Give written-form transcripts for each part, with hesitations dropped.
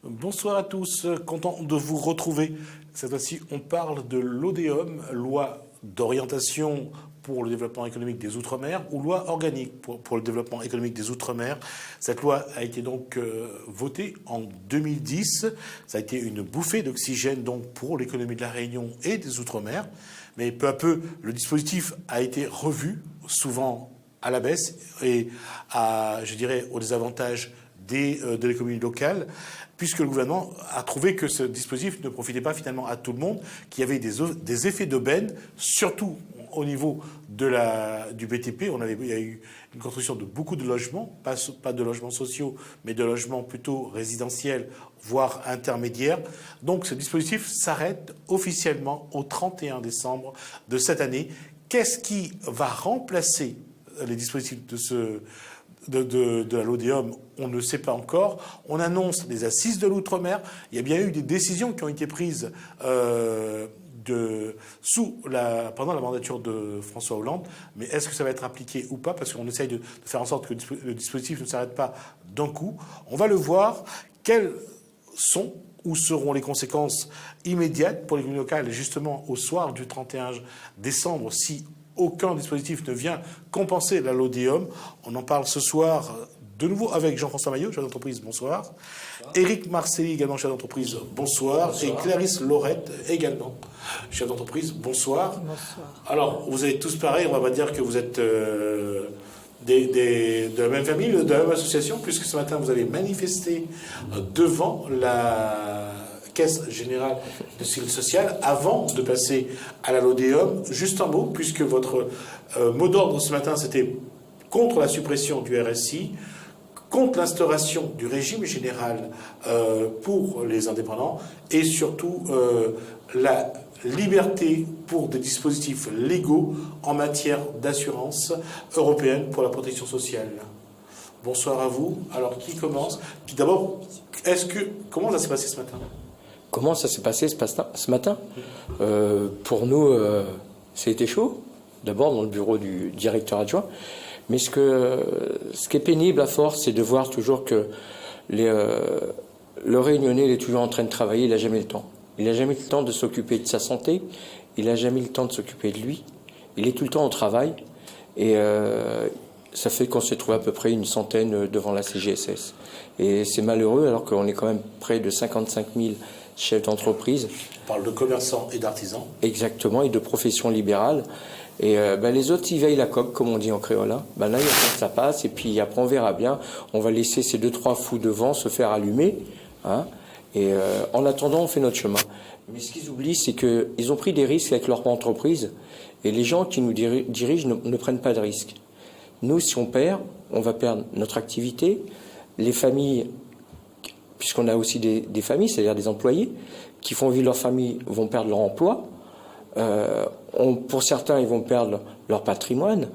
Bonsoir à tous, content de vous retrouver. Cette fois-ci, on parle de l'ODEOM, loi d'orientation pour le développement économique des Outre-mer ou loi organique pour le développement économique des Outre-mer. Cette loi a été donc votée en 2010. Ça a été une bouffée d'oxygène donc pour l'économie de la Réunion et des Outre-mer. Mais peu à peu, le dispositif a été revu, souvent à la baisse et je dirais, au désavantage de l'économie locale, puisque le gouvernement a trouvé que ce dispositif ne profitait pas finalement à tout le monde, qu'il y avait des effets d'aubaine, surtout au niveau du BTP. Il y a eu une construction de beaucoup de logements, pas de logements sociaux, mais de logements plutôt résidentiels, voire intermédiaires. Donc ce dispositif s'arrête officiellement au 31 décembre de cette année. Qu'est-ce qui va remplacer les dispositifs de la LODEOM, on ne sait pas encore. On annonce les assises de l'outre-mer. Il y a bien eu des décisions qui ont été prises pendant la mandature de François Hollande. Mais est-ce que ça va être appliqué ou pas? Parce qu'on essaye de faire en sorte que le dispositif ne s'arrête pas d'un coup. On va le voir. Quelles sont ou seront les conséquences immédiates pour l'économie locale, justement au soir du 31 décembre, si aucun dispositif ne vient compenser la LODEOM? On en parle ce soir de nouveau avec Jean-François Maillot, chef d'entreprise, bonsoir. Éric Marcelli, également chef d'entreprise, bonsoir. Et Clarisse Laurette, également chef d'entreprise, bonsoir. Bonsoir. Alors, vous êtes tous pareils, on va pas dire que vous êtes de la même famille, de la même association, puisque ce matin vous avez manifesté devant la Caisse générale de sécurité sociale avant de passer à la LODEOM. Juste un mot, puisque votre mot d'ordre ce matin, c'était contre la suppression du RSI, contre l'instauration du régime général pour les indépendants et surtout la liberté pour des dispositifs légaux en matière d'assurance européenne pour la protection sociale. Bonsoir à vous. Alors, qui commence? Puis d'abord, comment ça s'est passé ce matin? Comment ça s'est passé ce matin? Pour nous, ça a été chaud. D'abord dans le bureau du directeur adjoint. Mais ce qui est pénible à force, c'est de voir toujours que le Réunionnais il est toujours en train de travailler, il n'a jamais le temps. Il n'a jamais le temps de s'occuper de sa santé, il n'a jamais le temps de s'occuper de lui. Il est tout le temps au travail. Et ça fait qu'on s'est trouvé à peu près une centaine devant la CGSS. Et c'est malheureux alors qu'on est quand même près de 55 000 chefs d'entreprise. On parle de commerçants et d'artisans. Exactement, et de professions libérales. Et les autres, ils veillent la coque, comme on dit en créole. Là, il y a que ça passe, et puis après, on verra bien. On va laisser ces 2-3 fous devant se faire allumer. Et en attendant, on fait notre chemin. Mais ce qu'ils oublient, c'est qu'ils ont pris des risques avec leur entreprise. Et les gens qui nous dirigent ne prennent pas de risques. Nous, si on perd, on va perdre notre activité. Les familles, puisqu'on a aussi des familles, c'est-à-dire des employés, qui font vivre leur famille, vont perdre leur emploi. Pour certains, ils vont perdre leur patrimoine.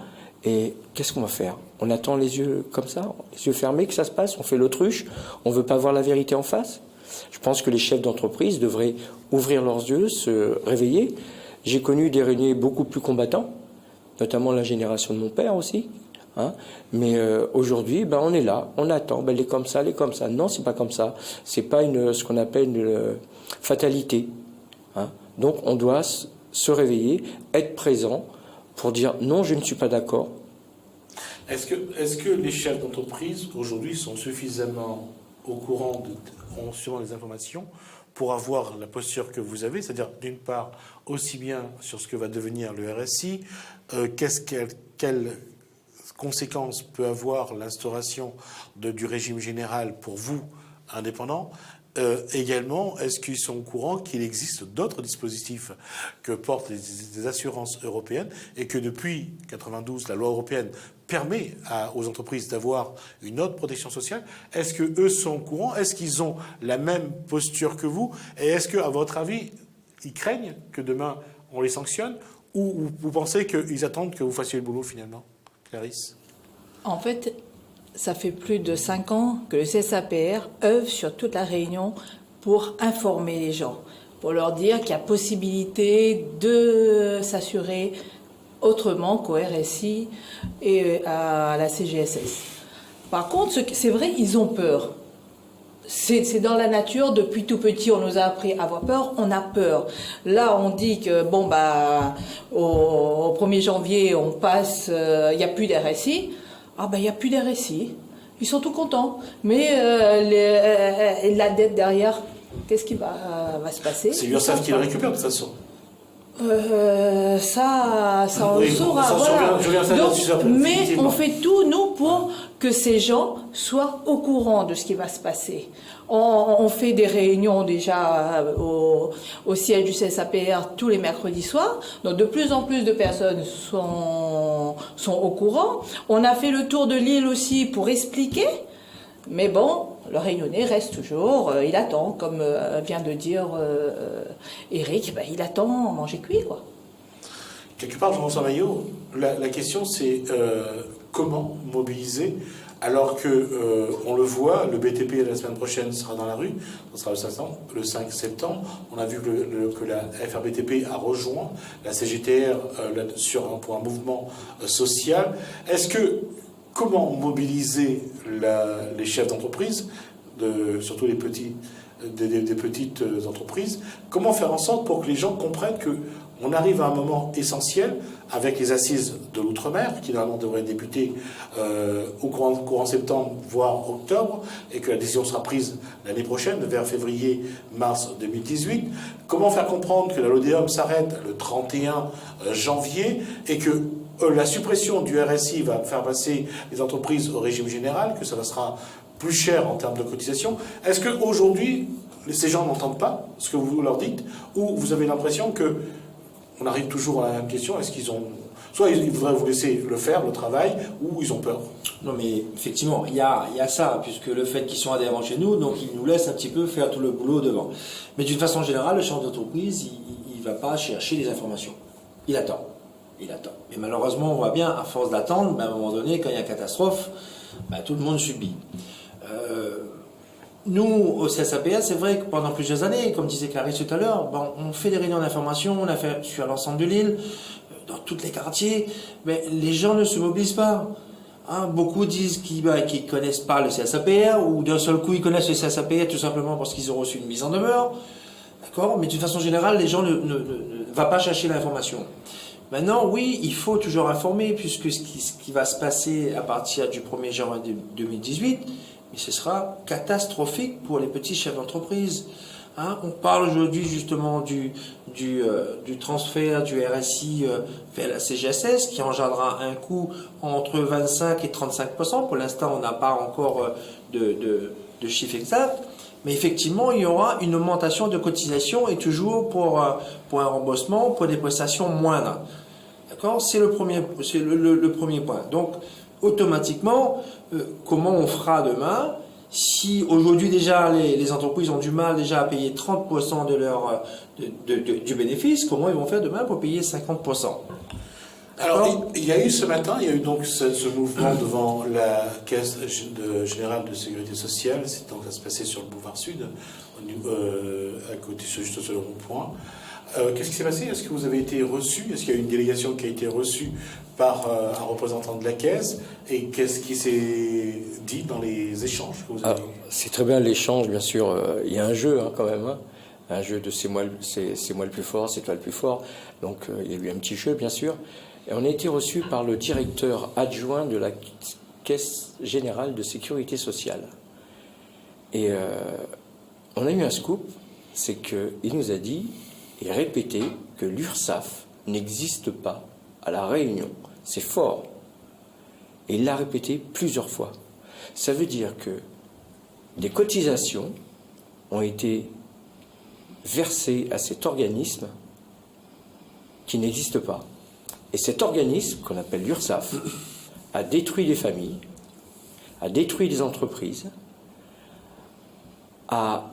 Et qu'est-ce qu'on va faire? On attend les yeux comme ça, les yeux fermés, que ça se passe? On fait l'autruche? On ne veut pas voir la vérité en face? Je pense que les chefs d'entreprise devraient ouvrir leurs yeux, se réveiller. J'ai connu des Réunionnais beaucoup plus combattants, notamment la génération de mon père aussi. Mais aujourd'hui, on est là, on attend, elle est comme ça, elle est comme ça. Non, c'est pas comme ça. C'est pas ce qu'on appelle une fatalité. Donc on doit se réveiller, être présent pour dire non, je ne suis pas d'accord. Est-ce que les chefs d'entreprise aujourd'hui sont suffisamment au courant ont sûrement les informations pour avoir la posture que vous avez, c'est-à-dire d'une part aussi bien sur ce que va devenir le RSI, quelles conséquences peut avoir l'instauration du régime général pour vous, indépendants? Également, est-ce qu'ils sont au courant qu'il existe d'autres dispositifs que portent les assurances européennes et que depuis 92, la loi européenne permet aux entreprises d'avoir une autre protection sociale? Est-ce que eux sont au courant? Est-ce qu'ils ont la même posture que vous? Et est-ce que, à votre avis, ils craignent que demain on les sanctionne, ou vous pensez qu'ils attendent que vous fassiez le boulot finalement? Clarisse? En fait, ça fait plus de 5 ans que le CSAPR œuvre sur toute la Réunion pour informer les gens, pour leur dire qu'il y a possibilité de s'assurer autrement qu'au RSI et à la CGSS. Par contre, c'est vrai, ils ont peur. c'est dans la nature, depuis tout petit, on nous a appris à avoir peur, on a peur. Là, on dit que, bon, bah, au 1er janvier, on passe, il n'y a plus d'RSI. Ah, bah, il n'y a plus d'RSI. Ils sont tout contents. Mais la dette derrière, qu'est-ce qui va se passer? C'est l'URSSAF qui le récupère de toute façon. Ça on Oui, le saura. ça, Voilà. je reviens à ça Donc, là-dessus après, mais effectivement. on fait tout, nous, pour que ces gens soient au courant de ce qui va se passer. On fait des réunions déjà au siège du CSAPR tous les mercredis soirs. Donc de plus en plus de personnes sont au courant. On a fait le tour de l'île aussi pour expliquer. Mais bon, le Réunionnais reste toujours, il attend, comme vient de dire Eric, il attend manger cuit, quoi. Quelque part, Jean-François Maillot, la question c'est comment mobiliser, alors que on le voit, le BTP la semaine prochaine sera dans la rue, ce sera le 5 septembre. On a vu que la FRBTP a rejoint la CGTR pour un mouvement social. Comment mobiliser les chefs d'entreprise, surtout des petites entreprises, comment faire en sorte pour que les gens comprennent qu'on arrive à un moment essentiel avec les assises de l'outre-mer, qui normalement devraient débuter au courant septembre, voire octobre, et que la décision sera prise l'année prochaine, vers février-mars 2018. Comment faire comprendre que la LODEOM s'arrête le 31 janvier et que la suppression du RSI va faire passer les entreprises au régime général, que ça sera plus cher en termes de cotisation. Est-ce qu'aujourd'hui, ces gens n'entendent pas ce que vous leur dites, ou vous avez l'impression que on arrive toujours à la même question, est-ce qu'ils ont... Soit ils voudraient vous laisser le faire, le travail, ou ils ont peur? Non, mais effectivement, il y a ça, puisque le fait qu'ils sont adhérents chez nous, donc ils nous laissent un petit peu faire tout le boulot devant. Mais d'une façon générale, le chef d'entreprise, il ne va pas chercher les informations. Il attend. Et malheureusement, on voit bien, à force d'attendre, à un moment donné, quand il y a une catastrophe, tout le monde subit. Nous, au CSAPR, c'est vrai que pendant plusieurs années, comme disait Clarisse tout à l'heure, on fait des réunions d'information, on a fait sur l'ensemble de l'île, dans tous les quartiers, mais les gens ne se mobilisent pas. Beaucoup disent qu'ils ne connaissent pas le CSAPR, ou d'un seul coup ils connaissent le CSAPR tout simplement parce qu'ils ont reçu une mise en demeure. D'accord ? Mais d'une façon générale, les gens ne vont pas chercher l'information. Maintenant, oui, il faut toujours informer, puisque ce qui va se passer à partir du 1er janvier 2018, ce sera catastrophique pour les petits chefs d'entreprise. On parle aujourd'hui justement du transfert du RSI vers la CGSS, qui engendrera un coût entre 25 et 35%. Pour l'instant, on n'a pas encore de chiffre exact. Mais effectivement, il y aura une augmentation de cotisation et toujours pour un remboursement, pour des prestations moindres. D'accord ? C'est le premier point. Donc, automatiquement, comment on fera demain? Si aujourd'hui déjà les entreprises ont du mal déjà à payer 30% du bénéfice, comment ils vont faire demain pour payer 50%? Alors, il y a eu ce matin, il y a eu donc ce mouvement devant la Caisse générale de sécurité sociale. Donc, ça se passait sur le boulevard Sud, à côté, juste sur le rond-point. Qu'est-ce qui s'est passé? Est-ce que vous avez été reçu? Est-ce qu'il y a une délégation qui a été reçue par un représentant de la Caisse? Et qu'est-ce qui s'est dit dans les échanges que vous avez eu? C'est très bien l'échange, bien sûr. Il y a un jeu quand même. Un jeu de c'est moi le plus fort, c'est toi le plus fort. Donc il y a eu un petit jeu, bien sûr. Et on a été reçu par le directeur adjoint de la Caisse générale de sécurité sociale. Et on a eu un scoop, c'est qu'il nous a dit et répété que l'URSSAF n'existe pas à La Réunion. C'est fort. Et il l'a répété plusieurs fois. Ça veut dire que des cotisations ont été versées à cet organisme qui n'existe pas. Et cet organisme, qu'on appelle l'URSSAF, a détruit des familles, a détruit des entreprises, a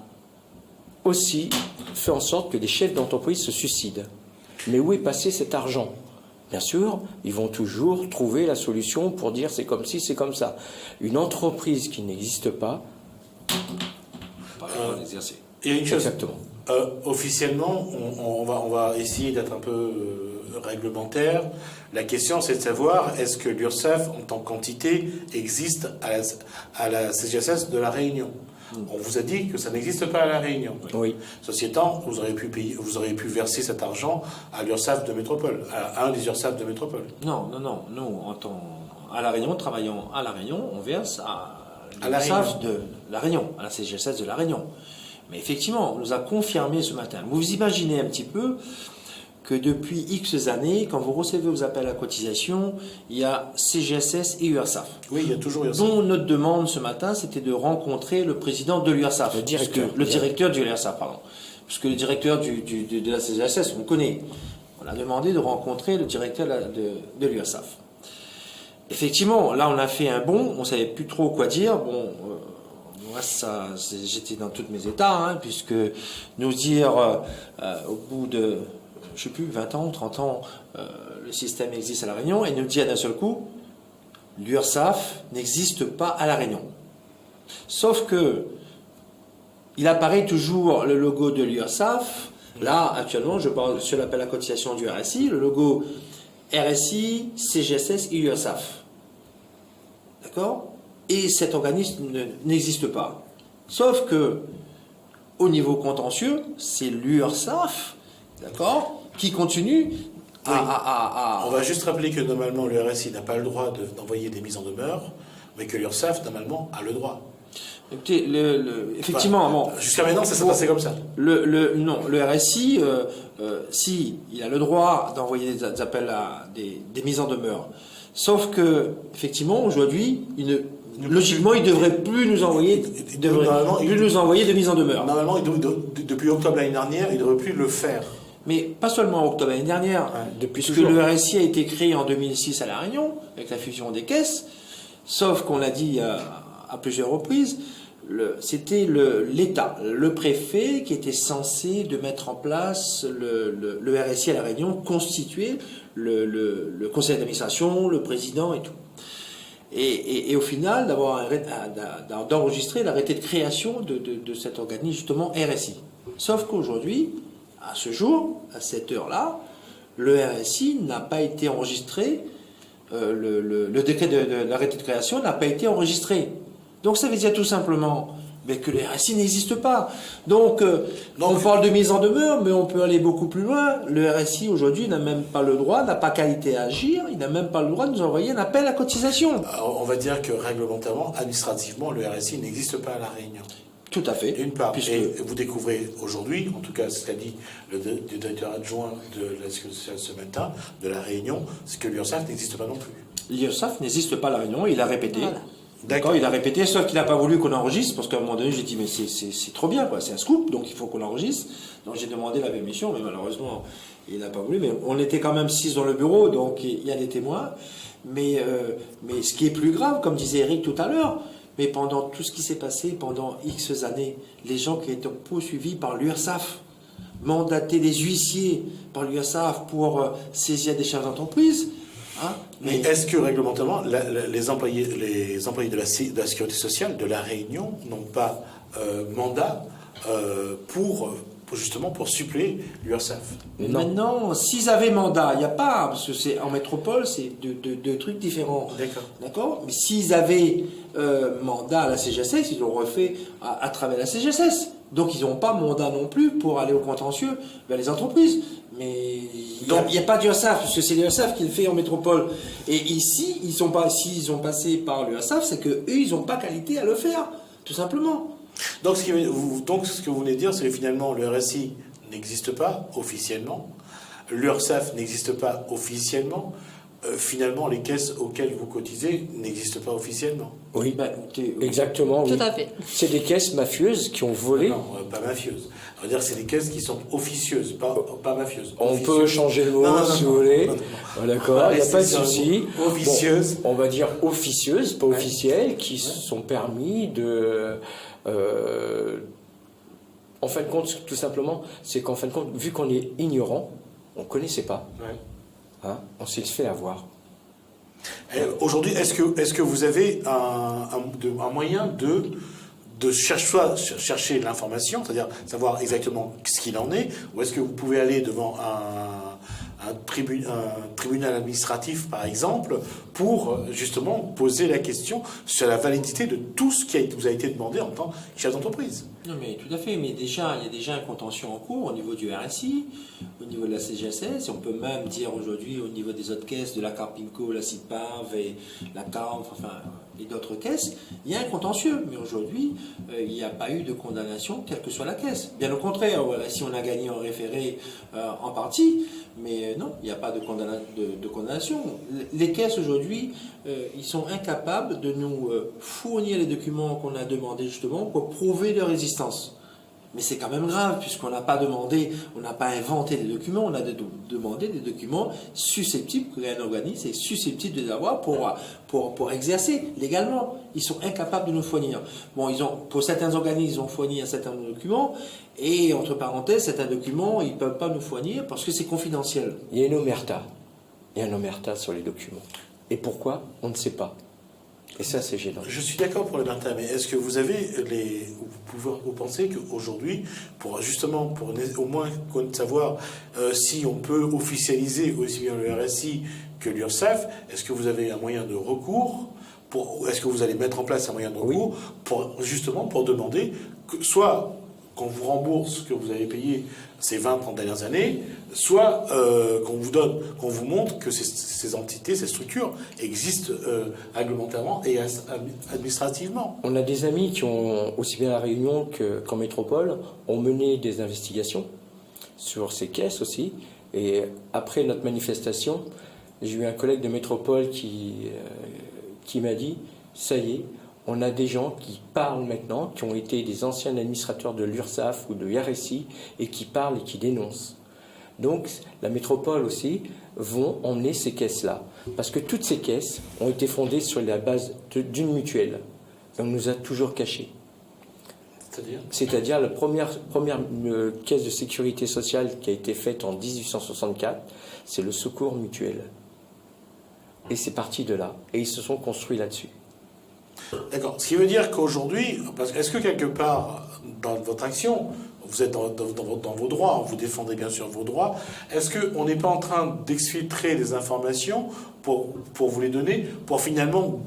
aussi fait en sorte que des chefs d'entreprise se suicident. Mais où est passé cet argent? Bien sûr, ils vont toujours trouver la solution pour dire c'est comme ci, c'est comme ça. Une entreprise qui n'existe pas... Il y a une chose. Exactement. Officiellement, on va essayer d'être un peu réglementaire. La question, c'est de savoir est-ce que l'URSSAF, en tant qu'entité, existe à la CGSS de La Réunion? On vous a dit que ça n'existe pas à La Réunion. Oui. Ceci étant, vous auriez pu verser cet argent à l'URSSAF de métropole, à un des URSSAF de métropole. Non. Nous, à La Réunion, travaillant à La Réunion, on verse à La l'URSSAF de La Réunion, à la CGSS de La Réunion. Mais effectivement, on nous a confirmé ce matin. Vous imaginez un petit peu que depuis X années, quand vous recevez vos appels à cotisation, il y a CGSS et URSSAF. Oui, il y a toujours URSSAF. Dont notre demande ce matin, c'était de rencontrer le président de l'URSSAF. Le directeur du URSSAF, pardon. Puisque le directeur de la CGSS, on le connaît. On a demandé de rencontrer le directeur de l'URSSAF. Effectivement, là, on a fait un bond, on ne savait plus trop quoi dire. Bon, moi, j'étais dans tous mes états, puisque nous dire, au bout de, je ne sais plus, 20 ans, 30 ans, le système existe à La Réunion, et nous dire d'un seul coup, l'URSSAF n'existe pas à La Réunion. Sauf que, il apparaît toujours le logo de l'URSSAF. Là, actuellement, je parle sur l'appel à cotisation du RSI, le logo RSI, CGSS et URSSAF. D'accord ? Et cet organisme n'existe pas. Sauf que, au niveau contentieux, c'est l'URSSAF, d'accord, qui continue à... On va juste rappeler que normalement le RSI n'a pas le droit d'envoyer des mises en demeure, mais que l'URSSAF normalement a le droit. Écoutez, effectivement, bon, jusqu'à maintenant, ça s'est passé comme ça. Non, le RSI, si il a le droit d'envoyer des appels à des mises en demeure, sauf que effectivement aujourd'hui, logiquement, il devrait plus nous envoyer, de mise en demeure. Normalement, depuis octobre l'année dernière, il ne devrait plus le faire. Mais pas seulement en octobre l'année dernière, puisque le RSI a été créé en 2006 à La Réunion avec la fusion des caisses, sauf qu'on l'a dit à plusieurs reprises. C'était l'État, le préfet qui était censé de mettre en place le RSI à La Réunion, constituer le conseil d'administration, le président et tout. Et au final, d'enregistrer l'arrêté de création de cet organisme, justement RSI. Sauf qu'aujourd'hui, à ce jour, à cette heure-là, le RSI n'a pas été enregistré, le décret de l'arrêté de création n'a pas été enregistré. Donc ça veut dire tout simplement que le RSI n'existe pas. Donc on parle de mise en demeure, mais on peut aller beaucoup plus loin. Le RSI aujourd'hui n'a même pas le droit, n'a pas qualité à agir, il n'a même pas le droit de nous envoyer un appel à cotisation. Alors, on va dire que réglementairement, administrativement, le RSI n'existe pas à La Réunion. Tout à fait. D'une part, et vous découvrez aujourd'hui, en tout cas ce qu'a dit le directeur adjoint de la Sécurité sociale ce matin, de La Réunion, c'est que l'URSSAF n'existe pas non plus. L'URSSAF n'existe pas à La Réunion, il a répété. Voilà. D'accord, il a répété, sauf qu'il n'a pas voulu qu'on enregistre, parce qu'à un moment donné, j'ai dit, mais c'est trop bien, quoi, c'est un scoop, donc il faut qu'on enregistre. Donc j'ai demandé la permission, mais malheureusement, il n'a pas voulu. Mais on était quand même 6 dans le bureau, donc il y a des témoins. Mais ce qui est plus grave, comme disait Eric tout à l'heure, mais pendant tout ce qui s'est passé, pendant X années, les gens qui étaient poursuivis par l'URSSAF, mandatés des huissiers par l'URSSAF pour saisir des chefs d'entreprise. Mais est-ce que réglementairement, les employés de la Sécurité sociale de La Réunion n'ont pas mandat justement pour suppléer l'URSSAF? Maintenant, s'ils avaient mandat, il n'y a pas, parce que c'est en métropole, c'est deux trucs différents. D'accord. Mais s'ils avaient mandat à la CGSS, ils l'ont refait à travers la CGSS. Donc ils n'ont pas mandat non plus pour aller au contentieux vers les entreprises. Mais il n'y a pas d'URSSAF, parce que c'est l'URSSAF qui le fait en métropole. Et ici, s'ils ont passé par l'URSSAF, c'est qu'eux, ils n'ont pas qualité à le faire, tout simplement. Donc ce que vous venez de dire, c'est que finalement le RSI n'existe pas officiellement, l'URSSAF n'existe pas officiellement, finalement les caisses auxquelles vous cotisez n'existent pas officiellement. Oui, exactement. Oui. Tout à fait. C'est des caisses mafieuses qui ont volé. Non, pas mafieuses. On va dire que c'est des caisses qui sont officieuses, pas mafieuses. On peut changer le mot si vous voulez. D'accord, il n'y a pas de souci. Officieuses. Bon, on va dire officieuses, pas officielles, qui sont permis de... en fin de compte, tout simplement, c'est qu'en fin de compte, vu qu'on est ignorant, on ne connaissait pas, on s'est fait avoir. Aujourd'hui, est-ce que vous avez un moyen de chercher l'information, c'est-à-dire savoir exactement ce qu'il en est, ou est-ce que vous pouvez aller devant un un tribunal administratif, par exemple, pour justement poser la question sur la validité de tout ce qui vous a été demandé en tant que chef d'entreprise. Non, mais tout à fait. Mais déjà, il y a déjà un contentieux en cours au niveau du RSI, au niveau de la CGSS. Et on peut même dire aujourd'hui au niveau des autres caisses, de la Carpinco, la CIPAV et la CARM, enfin, et d'autres caisses, il y a un contentieux. Mais aujourd'hui, il n'y a pas eu de condamnation, quelle que soit la caisse. Bien au contraire, voilà, si on a gagné en référé en partie, mais non, il n'y a pas de condamnation. Les caisses aujourd'hui, ils sont incapables de nous fournir les documents qu'on a demandés justement pour prouver leur existence. Mais c'est quand même grave, puisqu'on n'a pas demandé, on n'a pas inventé des documents, on a demandé des documents susceptibles, qu'un organisme est susceptible de les avoir pour exercer légalement. Ils sont incapables de nous fournir. Bon, pour certains organismes, ils ont fourni un certain nombre de documents, et entre parenthèses, certains documents, ils ne peuvent pas nous fournir parce que c'est confidentiel. Il y a une omerta. Il y a une omerta sur les documents. Et pourquoi? On ne sait pas. Et ça, c'est gênant. Je suis d'accord pour l'omerta, mais est-ce que vous pensez qu'aujourd'hui, pour au moins savoir si on peut officialiser aussi bien le RSI que l'URSSAF, est-ce que vous avez un moyen de recours est-ce que vous allez mettre en place un moyen de recours pour demander que soit qu'on vous rembourse ce que vous avez payé ces 20-30 dernières années, soit qu'on vous montre que ces entités, ces structures existent réglementairement et administrativement. On a des amis qui ont, aussi bien à La Réunion qu'en métropole, ont mené des investigations sur ces caisses aussi. Et après notre manifestation, j'ai eu un collègue de métropole qui m'a dit « ça y est, on a des gens qui parlent maintenant, qui ont été des anciens administrateurs de l'URSSAF ou de RSI et qui parlent et qui dénoncent. » Donc la métropole aussi vont emmener ces caisses-là. Parce que toutes ces caisses ont été fondées sur la base d'une mutuelle. Et on nous a toujours cachés. C'est-à-dire la première caisse de sécurité sociale qui a été faite en 1864, c'est le Secours Mutuel. Et c'est parti de là. Et ils se sont construits là-dessus. D'accord. Ce qui veut dire qu'aujourd'hui, est-ce que quelque part, dans votre action, vous êtes dans vos droits, vous défendez bien sûr vos droits, est-ce qu'on n'est pas en train d'exfiltrer des informations pour vous les donner, pour finalement,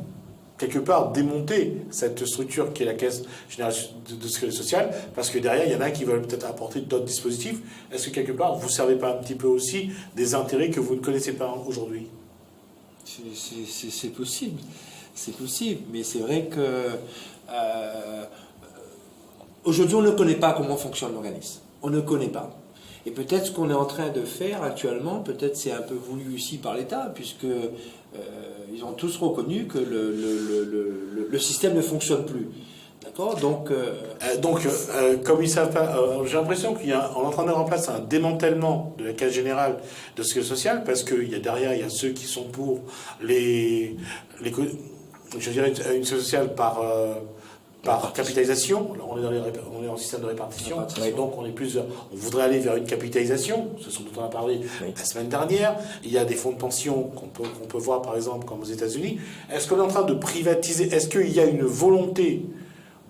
quelque part, démonter cette structure qui est la Caisse Générale de Sécurité Sociale, parce que derrière, il y en a qui veulent peut-être apporter d'autres dispositifs. Est-ce que quelque part, vous ne servez pas un petit peu aussi des intérêts que vous ne connaissez pas aujourd'hui ? C'est possible. C'est possible, mais c'est vrai que aujourd'hui on ne connaît pas comment fonctionne l'organisme. On ne connaît pas. Et peut-être ce qu'on est en train de faire actuellement, peut-être c'est un peu voulu aussi par l'État, puisque ils ont tous reconnu que le système ne fonctionne plus. D'accord ? Donc, comme ils savent pas, j'ai l'impression qu'on est en train de mettre en place un démantèlement de la Caisse Générale de Sécurité Sociale, parce qu'il y a derrière, il y a ceux qui sont pour je dirais une sécurité sociale par capitalisation. Alors on est en système de répartition. Et donc on voudrait aller vers une capitalisation, ce dont on a parlé la semaine dernière. Il y a des fonds de pension qu'on peut voir par exemple comme aux États-Unis. Est-ce qu'on est en train de privatiser? Est-ce qu'il y a une volonté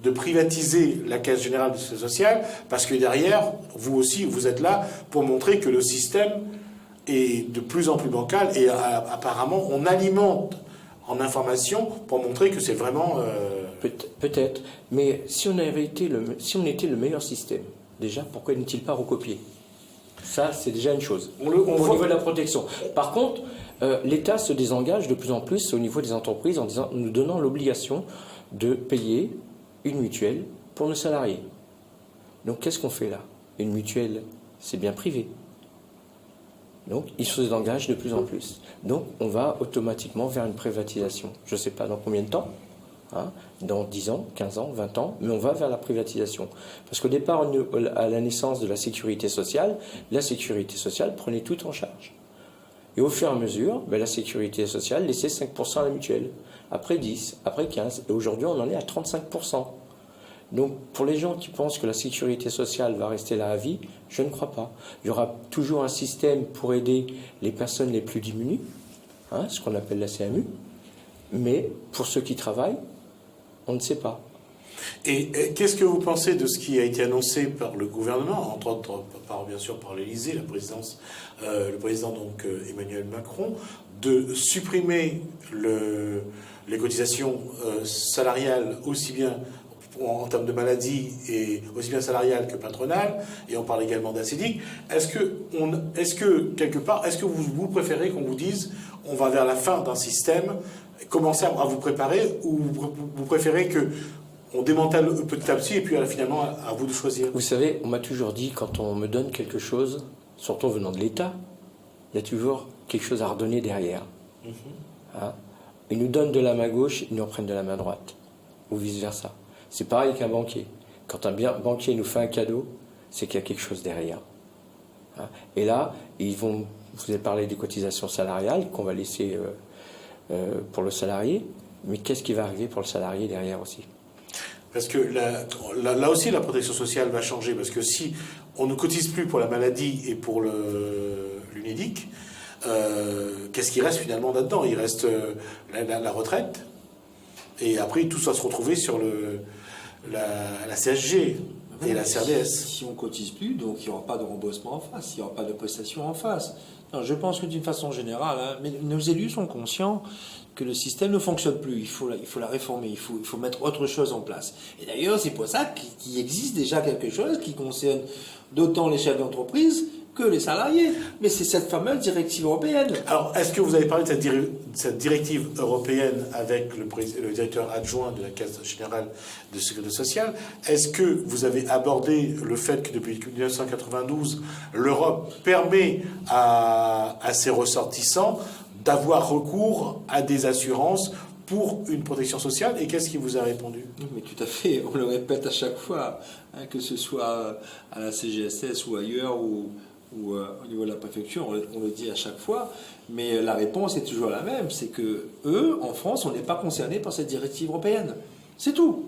de privatiser la Caisse Générale de Sécurité Sociale? Parce que derrière, vous aussi, vous êtes là pour montrer que le système est de plus en plus bancal et apparemment on alimente en information pour montrer que c'est vraiment... Peut-être, mais si on était le meilleur système, déjà, pourquoi n'est-il pas recopié? Ça, c'est déjà une chose. Au niveau de la protection. Par contre, l'État se désengage de plus en plus au niveau des entreprises en nous donnant l'obligation de payer une mutuelle pour nos salariés. Donc, qu'est-ce qu'on fait là? Une mutuelle, c'est bien privé. Donc, ils se désengagent de plus en plus. Donc, on va automatiquement vers une privatisation. Je ne sais pas dans combien de temps, dans 10 ans, 15 ans, 20 ans, mais on va vers la privatisation. Parce qu'au départ, à la naissance de la sécurité sociale prenait tout en charge. Et au fur et à mesure, la sécurité sociale laissait 5% à la mutuelle. Après 10, après 15, et aujourd'hui, on en est à 35%. Donc, pour les gens qui pensent que la sécurité sociale va rester là à vie, je ne crois pas. Il y aura toujours un système pour aider les personnes les plus diminuées, ce qu'on appelle la CMU, mais pour ceux qui travaillent, on ne sait pas. Et qu'est-ce que vous pensez de ce qui a été annoncé par le gouvernement, entre autres, bien sûr par l'Élysée, le président donc Emmanuel Macron, de supprimer les cotisations salariales aussi bien en termes de maladie et aussi bien salariales que patronales, et on parle également d'ACDIC. Est-ce que quelque part, est-ce que vous préférez qu'on vous dise on va vers la fin d'un système, commencer à vous préparer, ou vous préférez que on démantèle petit à petit et puis finalement à vous de choisir? Vous savez, on m'a toujours dit, quand on me donne quelque chose, surtout venant de l'État, il y a toujours quelque chose à redonner derrière. Hein? Ils nous donnent de la main gauche, ils nous reprennent de la main droite, ou vice-versa. C'est pareil qu'un banquier. Quand un banquier nous fait un cadeau, c'est qu'il y a quelque chose derrière. Hein? Et là, vous avez parlé des cotisations salariales qu'on va laisser pour le salarié, mais qu'est-ce qui va arriver pour le salarié derrière aussi? Parce que là aussi, la protection sociale va changer. Parce que si on ne cotise plus pour la maladie et pour l'UNEDIC, qu'est-ce qui reste finalement là-dedans? Il reste la retraite. Et après, tout ça se retrouver sur la CSG et la CRDS. Si on ne cotise plus, donc il n'y aura pas de remboursement en face, il n'y aura pas de prestation en face. Non, je pense que d'une façon générale, mais nos élus sont conscients que le système ne fonctionne plus. Il faut la réformer, il faut mettre autre chose en place. Et d'ailleurs, c'est pour ça qu'il existe déjà quelque chose qui concerne d'autant les chefs d'entreprise que les salariés. Mais c'est cette fameuse directive européenne. Alors, est-ce que vous avez parlé de cette directive européenne avec le directeur adjoint de la Caisse générale de sécurité sociale? Est-ce que vous avez abordé le fait que depuis 1992, l'Europe permet à ses ressortissants d'avoir recours à des assurances pour une protection sociale, et qu'est-ce qui vous a répondu? Mais tout à fait, on le répète à chaque fois, que ce soit à la CGSS ou ailleurs, ou au niveau de la préfecture, on le dit à chaque fois, mais la réponse est toujours la même, c'est que eux, en France, on n'est pas concernés par cette directive européenne. C'est tout.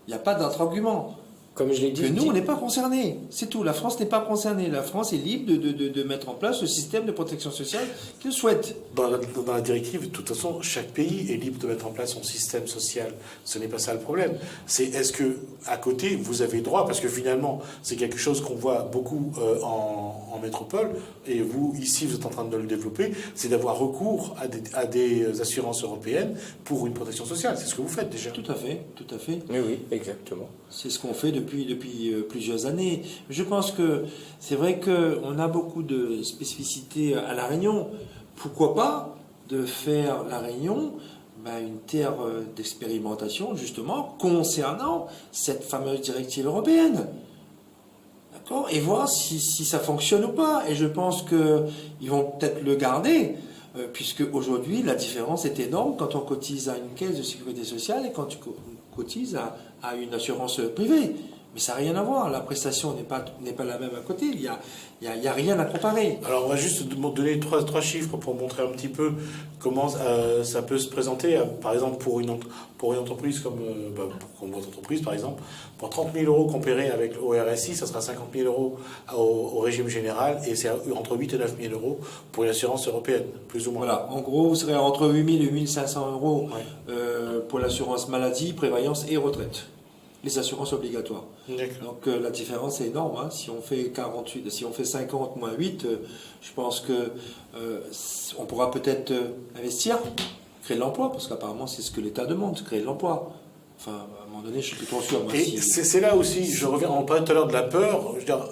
Il n'y a pas d'autre argument. Comme je l'ai dit, que nous, on n'est pas concernés. C'est tout. La France n'est pas concernée. La France est libre de mettre en place le système de protection sociale qu'elle souhaite. Dans la directive, de toute façon, chaque pays est libre de mettre en place son système social. Ce n'est pas ça le problème. C'est est-ce que à côté, vous avez droit, parce que finalement, c'est quelque chose qu'on voit beaucoup en métropole, et vous, ici, vous êtes en train de le développer, c'est d'avoir recours à des assurances européennes pour une protection sociale. C'est ce que vous faites déjà. Tout à fait, tout à fait. Oui, exactement. C'est ce qu'on fait depuis plusieurs années. Je pense que c'est vrai qu'on a beaucoup de spécificités à La Réunion. Pourquoi pas de faire La Réunion une terre d'expérimentation, justement, concernant cette fameuse directive européenne. D'accord ? Et voir si ça fonctionne ou pas. Et je pense qu'ils vont peut-être le garder, puisque aujourd'hui, la différence est énorme quand on cotise à une caisse de sécurité sociale et quand tu cotises à une assurance privée. Mais ça n'a rien à voir. La prestation n'est pas la même à côté. Il y a rien à comparer. Alors, on va juste donner trois chiffres pour montrer un petit peu comment ça peut se présenter. Par exemple, pour une entreprise comme votre entreprise, par exemple, pour 30 000 euros comparé avec au RSI, ça sera 50 000 euros au régime général, et c'est entre 8 et 9 000 euros pour une assurance européenne, plus ou moins. Voilà. En gros, vous serez entre 8 000 et 8 500 euros pour l'assurance maladie, prévoyance et retraite. Les assurances obligatoires. Donc la différence est énorme. Hein. Si on fait 50 moins 8, je pense que on pourra peut-être investir, créer de l'emploi, parce qu'apparemment c'est ce que l'État demande, créer de l'emploi. Enfin, à un moment donné, je suis plutôt sûr. Moi, et c'est là aussi, je reviens, on parlait tout à l'heure de la peur, je veux dire,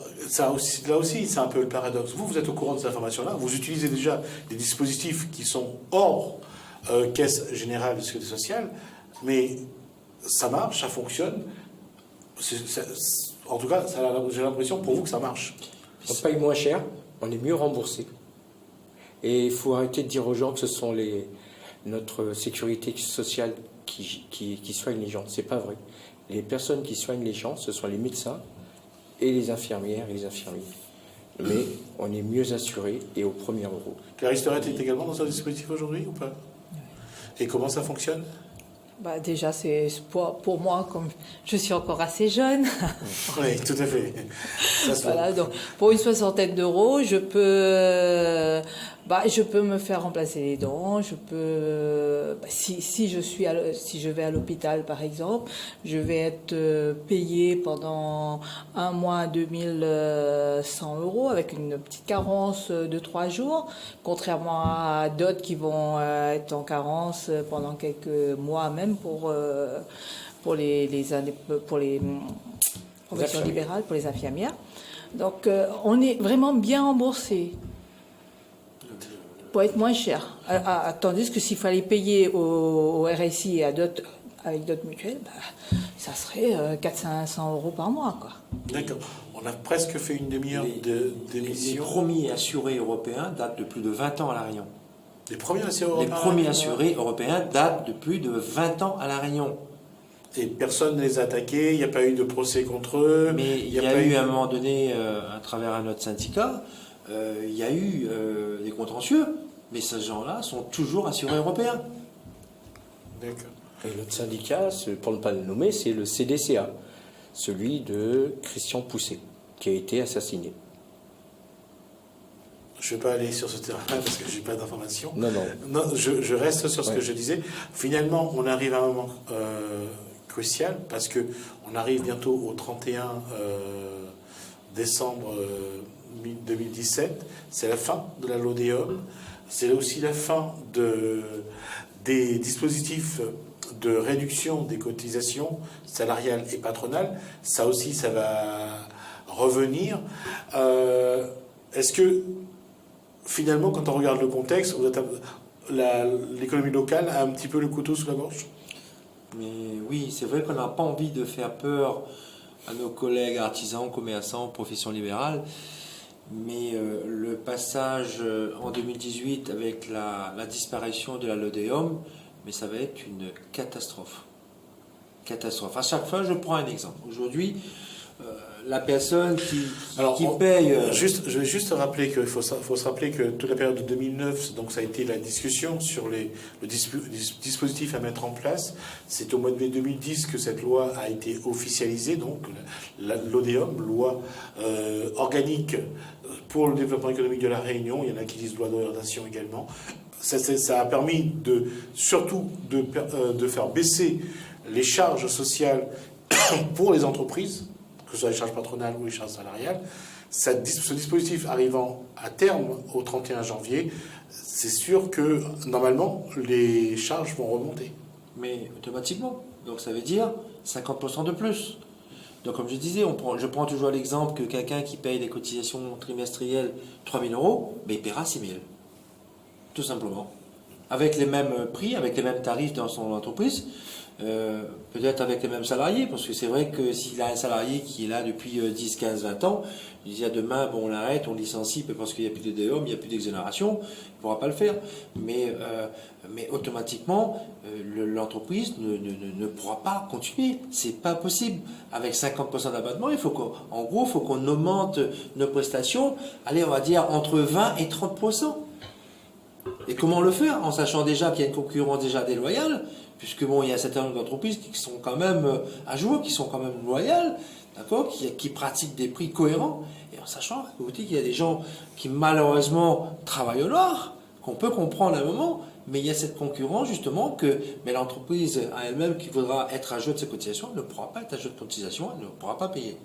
là aussi, c'est un peu le paradoxe. Vous êtes au courant de ces informations-là, vous utilisez déjà des dispositifs qui sont hors caisse générale de sécurité sociale, mais ça marche, ça fonctionne. En tout cas, j'ai l'impression pour vous que ça marche. On paye moins cher, on est mieux remboursé. Et il faut arrêter de dire aux gens que ce sont notre sécurité sociale qui soigne les gens. C'est pas vrai. Les personnes qui soignent les gens, ce sont les médecins et les infirmières et les infirmiers. Mais on est mieux assuré et au premier euro. Clarisse Terrette est également dans ce dispositif aujourd'hui ou pas? Et comment ça fonctionne? Déjà, c'est pour moi, comme je suis encore assez jeune. Oui, tout à fait. Voilà, donc pour une soixantaine d'euros, je peux Je peux me faire remplacer les dents, je peux, si je vais à l'hôpital par exemple, je vais être payé pendant un mois 2100 € avec une petite carence de 3 jours, contrairement à d'autres qui vont être en carence pendant quelques mois même pour les professions libérales, pour les infirmières. Donc on est vraiment bien remboursé pour être moins cher. Tandis que s'il fallait payer au RSI et avec d'autres mutuelles, ça serait 400-500 € par mois, quoi. D'accord. On a presque fait une demi-heure d'émission. Les premiers assurés européens datent de plus de 20 ans à La Réunion. Les premiers assurés Les européens. premiers assurés européens datent de plus de 20 ans à La Réunion. Et personne ne les a attaqués, il n'y a pas eu de procès contre eux. Mais il y a eu à un moment donné, à travers un autre syndicat, il y a eu des contentieux, mais ces gens-là sont toujours assurés européens. D'accord. Et l'autre syndicat, pour ne pas le nommer, c'est le CDCA, celui de Christian Pousset, qui a été assassiné. Je ne vais pas aller sur ce terrain-là parce que je n'ai pas d'informations. Non. Je reste sur ce que je disais. Finalement, on arrive à un moment crucial parce qu'on arrive bientôt au 31 décembre 2017. C'est la fin de la LODEOM. C'est aussi la fin des dispositifs de réduction des cotisations salariales et patronales. Ça aussi, ça va revenir. Est-ce que, finalement, quand on regarde le contexte, l'économie locale a un petit peu le couteau sous la gorge? Mais oui, c'est vrai qu'on n'a pas envie de faire peur à nos collègues artisans, commerçants, professions libérales. Mais le passage en 2018 avec la disparition de la LODEOM, mais ça va être une catastrophe. Catastrophe. À chaque fois, je prends un exemple. Aujourd'hui, la personne qui paye... Je vais juste rappeler qu'il faut se rappeler que toute la période de 2009, donc ça a été la discussion sur le dispositif à mettre en place. C'est au mois de mai 2010 que cette loi a été officialisée, donc l'ODEOM, loi organique pour le développement économique de la Réunion. Il y en a qui disent loi d'orientation également. Ça a permis surtout de faire baisser les charges sociales pour les entreprises, que ce soit les charges patronales ou les charges salariales. Ce dispositif arrivant à terme au 31 janvier, c'est sûr que normalement les charges vont remonter. Mais automatiquement. Donc ça veut dire 50% de plus. Donc comme je disais, je prends toujours l'exemple que quelqu'un qui paye des cotisations trimestrielles 3 000 €, mais il paiera 6 000. Tout simplement. Avec les mêmes prix, avec les mêmes tarifs dans son entreprise. Peut-être avec les mêmes salariés, parce que c'est vrai que s'il a un salarié qui est là depuis 10, 15, 20 ans, il dit demain, on l'arrête, on licencie parce qu'il n'y a plus de DOM, il n'y a plus d'exonération, il ne pourra pas le faire. Mais automatiquement, l'entreprise ne pourra pas continuer. C'est pas possible. Avec 50% d'abattement, il faut qu'on augmente nos prestations, allez, on va dire entre 20 et 30%. Et comment le faire? En sachant déjà qu'il y a une concurrence déjà déloyale, puisque il y a un certain nombre d'entreprises qui sont quand même à jour, qui sont quand même loyales, d'accord, qui pratiquent des prix cohérents, et en sachant qu'il y a des gens qui malheureusement travaillent au noir, qu'on peut comprendre à un moment, mais il y a cette concurrence justement mais l'entreprise à elle-même qui voudra être à jour de ses cotisations ne pourra pas être à jour de cotisation, elle ne pourra pas payer.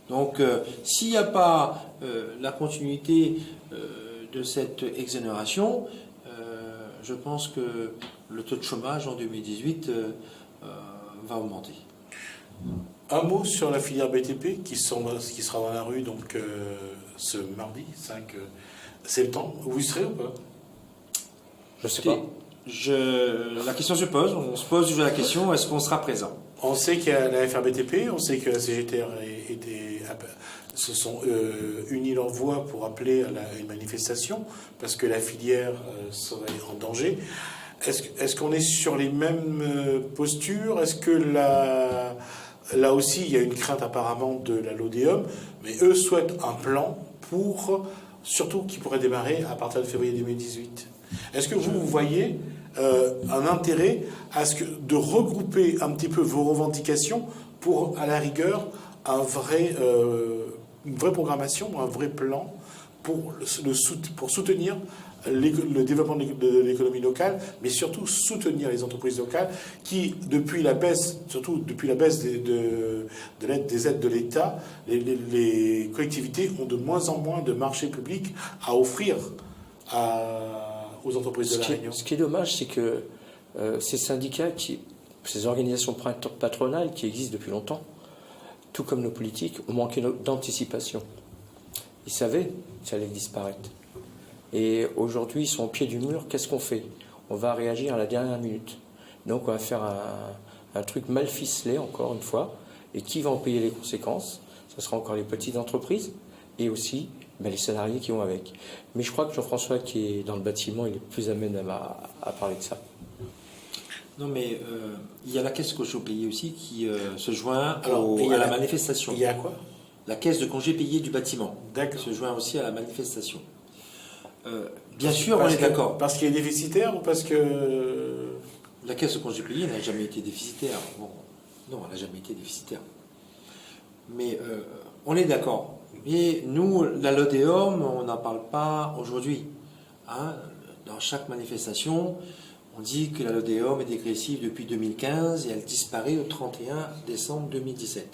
Donc s'il n'y a pas la continuité de cette exonération, je pense que le taux de chômage en 2018 va augmenter. Un mot sur la filière BTP qui sera dans la rue donc ce mardi 5 septembre. Vous y serez ou pas? Je sais pas. La question se pose. On se pose toujours la question, est-ce qu'on sera présent? On sait qu'il y a la FRBTP, on sait que la CGTR se sont unis leur voix pour appeler à une manifestation parce que la filière serait en danger. Est-ce qu'on est sur les mêmes postures? Est-ce que là aussi il y a une crainte apparemment de la LODEOM, mais eux souhaitent un plan surtout qui pourrait démarrer à partir de février 2018? Est-ce que vous voyez un intérêt de regrouper un petit peu vos revendications pour, à la rigueur, une vraie programmation, un vrai plan pour soutenir le développement de l'économie locale, mais surtout soutenir les entreprises locales qui, depuis la baisse, surtout depuis la baisse des aides de l'État, les collectivités ont de moins en moins de marchés publics à offrir aux entreprises de La Réunion. Ce qui est dommage, c'est que ces syndicats, ces organisations patronales qui existent depuis longtemps, tout comme nos politiques, ont manqué d'anticipation. Ils savaient que ça allait disparaître. Et aujourd'hui, ils sont au pied du mur. Qu'est-ce qu'on fait? On va réagir à la dernière minute. Donc on va faire un truc mal ficelé, encore une fois. Et qui va en payer les conséquences? Ce sera encore les petites entreprises et aussi les salariés qui vont avec. Mais je crois que Jean-François, qui est dans le bâtiment, il est plus amène à parler de ça. Non, mais il y a la caisse de congés payés aussi qui se joint à la manifestation. Il y a quoi? La caisse de congés payés du bâtiment se joint aussi à la manifestation. Bien sûr, on est d'accord. Parce qu'il est déficitaire ou parce que... La caisse de congés payés n'a jamais été déficitaire. Bon, non, elle n'a jamais été déficitaire. Mais on est d'accord. Et nous, la LODEOM, on n'en parle pas aujourd'hui. Hein, dans chaque manifestation, on dit que la LODEOM est dégressive depuis 2015 et elle disparaît au 31 décembre 2017.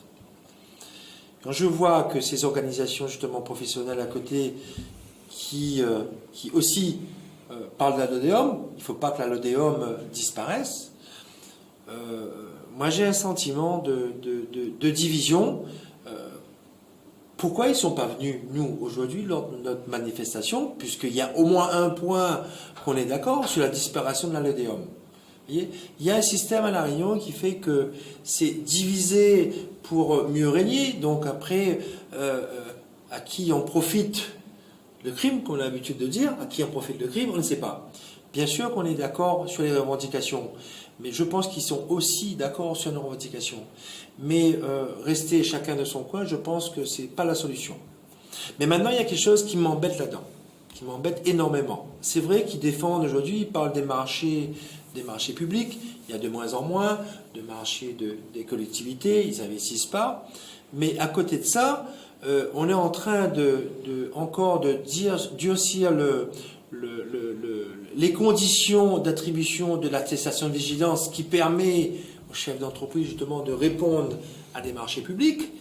Quand je vois que ces organisations justement professionnelles à côté qui aussi parlent de la LODEOM, il ne faut pas que la LODEOM disparaisse, moi j'ai un sentiment de division. Pourquoi ils ne sont pas venus, nous, aujourd'hui, lors de notre manifestation, puisqu'il y a au moins un point qu'on est d'accord sur la disparition de la LODEOM. Il y a un système à La Réunion qui fait que c'est divisé pour mieux régner. Donc après, à qui en profite le crime, qu'on a l'habitude de dire, à qui en profite le crime, on ne sait pas. Bien sûr qu'on est d'accord sur les revendications, mais je pense qu'ils sont aussi d'accord sur nos revendications. Mais rester chacun de son coin, je pense que ce n'est pas la solution. Mais maintenant, il y a quelque chose qui m'embête là-dedans, qui m'embête énormément. C'est vrai qu'ils défendent aujourd'hui, ils parlent des marchés publics, il y a de moins en moins de marchés des collectivités, ils n'investissent pas. Mais à côté de ça, on est en train encore de durcir les conditions d'attribution de l'attestation de vigilance qui permet aux chefs d'entreprise justement de répondre à des marchés publics,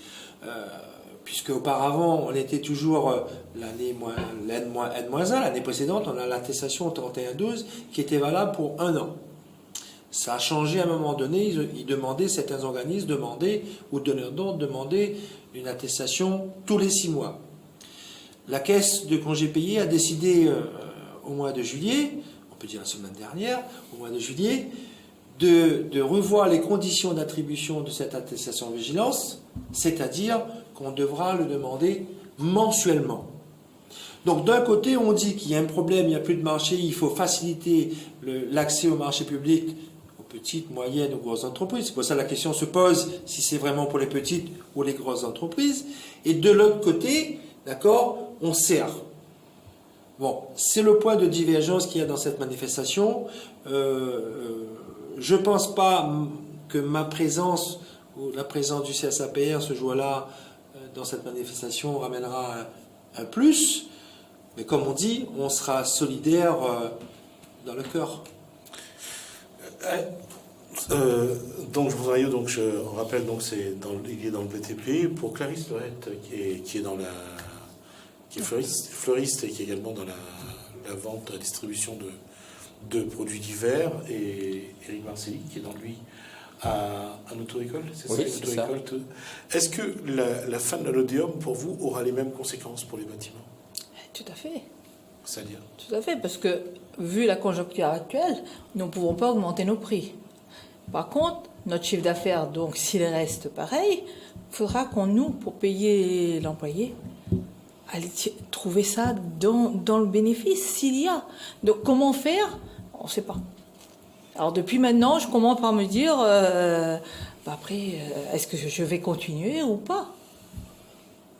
puisque auparavant on était toujours N-1, l'année précédente on a l'attestation 31-12 qui était valable pour 1 an. Ça a changé à un moment donné, certains organismes demandaient, ou donneurs d'ordre demandaient une attestation tous les 6 mois. La caisse de congés payés a décidé au mois de juillet, on peut dire la semaine dernière, au mois de juillet, de revoir les conditions d'attribution de cette attestation de vigilance, c'est-à-dire qu'on devra le demander mensuellement. Donc d'un côté, on dit qu'il y a un problème, il n'y a plus de marché, il faut faciliter l'accès au marché public aux petites, moyennes ou grosses entreprises. C'est pour ça que la question se pose si c'est vraiment pour les petites ou les grosses entreprises. Et de l'autre côté, d'accord, on sert. Bon, c'est le point de divergence qu'il y a dans cette manifestation. Je ne pense pas que ma présence ou la présence du CSAPR ce jour-là dans cette manifestation ramènera un plus, mais comme on dit, on sera solidaire dans le cœur. Donc je voudrais je rappelle il est dans le BTP pour Clarisse Lorette qui est dans qui est fleuriste et qui est également dans la vente, la distribution de produits divers, et Eric Marcelli qui est dans lui à une auto-école, c'est oui, ça, une auto-école. Est-ce que la fin de la LODEOM pour vous aura les mêmes conséquences pour les bâtiments? Tout à fait. C'est-à-dire? Tout à fait, parce que vu la conjoncture actuelle, nous ne pouvons pas augmenter nos prix. Par contre, notre chiffre d'affaires, donc s'il reste pareil, il faudra pour payer l'employé, aller trouver ça dans le bénéfice, s'il y a. Donc comment faire? On ne sait pas. Alors depuis maintenant, je commence par me dire, après, est-ce que je vais continuer ou pas?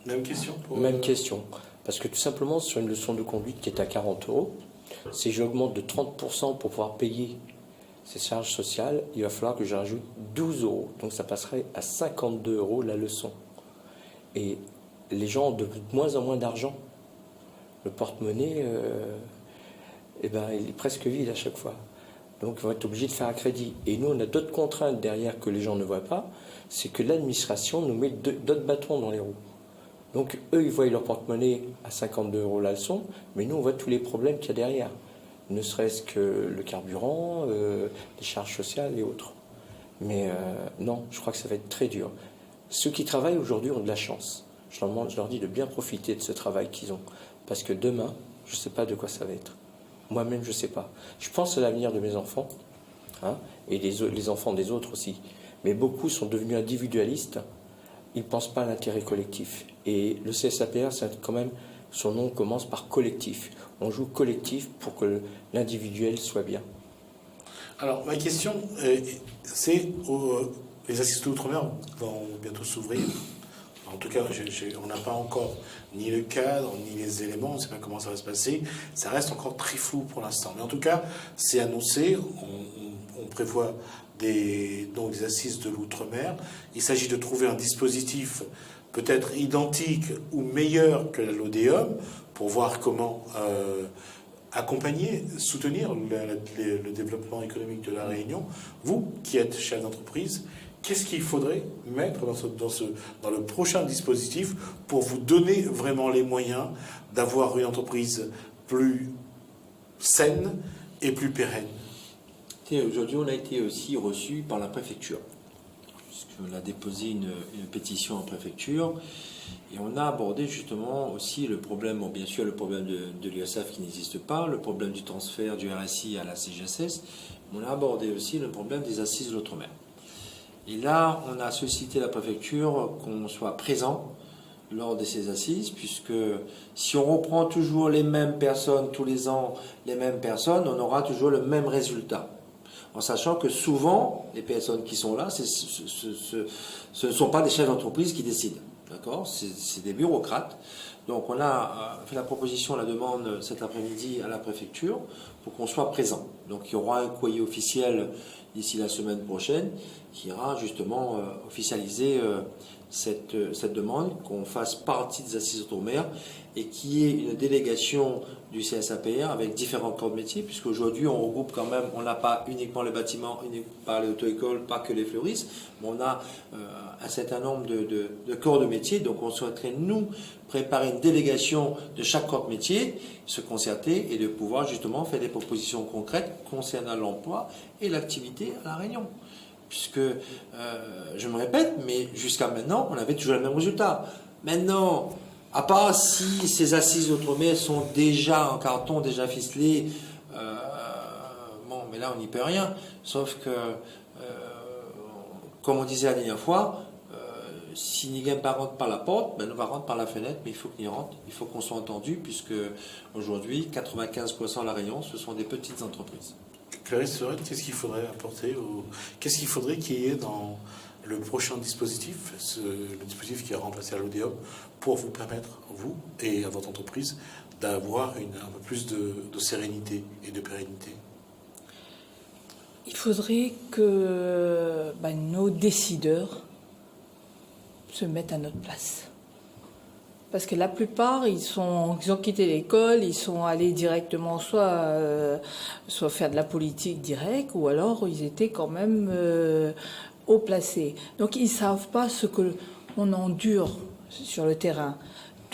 Même question Même question. Parce que tout simplement, sur une leçon de conduite qui est à 40 €, si j'augmente de 30% pour pouvoir payer ces charges sociales, il va falloir que je rajoute 12 €. Donc ça passerait à 52 € la leçon. Et les gens ont de moins en moins d'argent. le porte-monnaie, il est presque vide à chaque fois. Donc, ils vont être obligés de faire un crédit. Et nous, on a d'autres contraintes derrière que les gens ne voient pas. C'est que l'administration nous met d'autres bâtons dans les roues. Donc, eux, ils voient leur porte-monnaie à 52 € la leçon, mais nous, on voit tous les problèmes qu'il y a derrière. Ne serait-ce que le carburant, les charges sociales et autres. Mais non, je crois que ça va être très dur. Ceux qui travaillent aujourd'hui ont de la chance. Je leur dis de bien profiter de ce travail qu'ils ont. Parce que demain, je ne sais pas de quoi ça va être. Moi-même, je ne sais pas. Je pense à l'avenir de mes enfants, et les enfants des autres aussi. Mais beaucoup sont devenus individualistes. Ils ne pensent pas à l'intérêt collectif. Et le CSAPR, quand même, son nom commence par collectif. On joue collectif pour que l'individuel soit bien. Alors, ma question, c'est les assises de l'outre-mer vont bientôt s'ouvrir. En tout cas, on n'a pas encore ni le cadre, ni les éléments, on ne sait pas comment ça va se passer. Ça reste encore très flou pour l'instant. Mais en tout cas, c'est annoncé, on prévoit des assises de l'outre-mer. Il s'agit de trouver un dispositif peut-être identique ou meilleur que la LODEOM pour voir comment accompagner, soutenir le développement économique de la Réunion. Vous, qui êtes chef d'entreprise, qu'est-ce qu'il faudrait mettre dans le prochain dispositif pour vous donner vraiment les moyens d'avoir une entreprise plus saine et plus pérenne? Aujourd'hui, on a été aussi reçu par la préfecture, puisqu'on a déposé une pétition en préfecture, et on a abordé justement aussi le problème, bon, bien sûr le problème de l'USAF qui n'existe pas, le problème du transfert du RSI à la CGSS, mais on a abordé aussi le problème des assises de l'outre-mer. Et là, on a sollicité la préfecture qu'on soit présent lors de ces assises, puisque si on reprend toujours les mêmes personnes tous les ans, les mêmes personnes, on aura toujours le même résultat. En sachant que souvent, les personnes qui sont là, ce ne sont pas des chefs d'entreprise qui décident. D'accord ? C'est des bureaucrates. Donc on a fait la proposition, la demande cet après-midi à la préfecture pour qu'on soit présent. Donc il y aura un courrier officiel d'ici la semaine prochaine qui ira justement officialiser cette demande, qu'on fasse partie des assises outre-mer et qu'il y ait une délégation du CSAPR avec différents corps de métier, puisqu'aujourd'hui on regroupe quand même, on n'a pas uniquement les bâtiments, pas les auto-écoles, pas que les fleuristes, mais on a un certain nombre de corps de métier. Donc on souhaiterait nous préparer une délégation de chaque corps de métier, se concerter et de pouvoir justement faire des propositions concrètes concernant l'emploi et l'activité à La Réunion. Puisque, je me répète, mais jusqu'à maintenant, on avait toujours le même résultat. Maintenant, à part si ces assises outre-mer sont déjà en carton, déjà ficelées, bon, mais là, on n'y peut rien. Sauf que, comme on disait la dernière fois, si Nigam ne rentre par la porte, ben, on va rentrer par la fenêtre, mais il faut qu'il rentre, il faut qu'on soit entendu, puisque aujourd'hui, 95% de La Réunion, ce sont des petites entreprises. Clarisse Lorette, qu'est-ce qu'il faudrait apporter qu'est-ce qu'il faudrait qu'il y ait dans le prochain dispositif, le dispositif qui a remplacé la LODEOM, pour vous permettre, vous et à votre entreprise, d'avoir un peu plus de sérénité et de pérennité? Il faudrait que nos décideurs se mettent à notre place. Parce que la plupart, ils ont quitté l'école, ils sont allés directement soit faire de la politique directe, ou alors ils étaient quand même haut placés. Donc ils ne savent pas ce que on endure sur le terrain.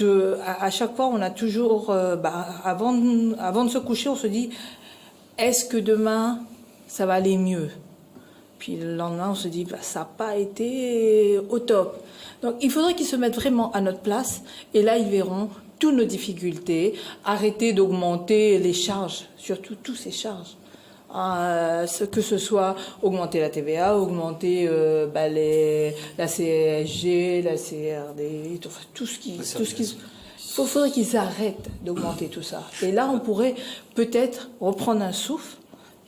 À chaque fois, on a toujours, avant de se coucher, on se dit, est-ce que demain, ça va aller mieux? Puis le lendemain, on se dit, ça n'a pas été au top. Donc il faudrait qu'ils se mettent vraiment à notre place, et là ils verront toutes nos difficultés, arrêter d'augmenter les charges, surtout toutes ces charges. Que ce soit augmenter la TVA, augmenter la CSG, la CRD, tout ce qui... Il faudrait qu'ils arrêtent d'augmenter tout ça. Et là, on pourrait peut-être reprendre un souffle,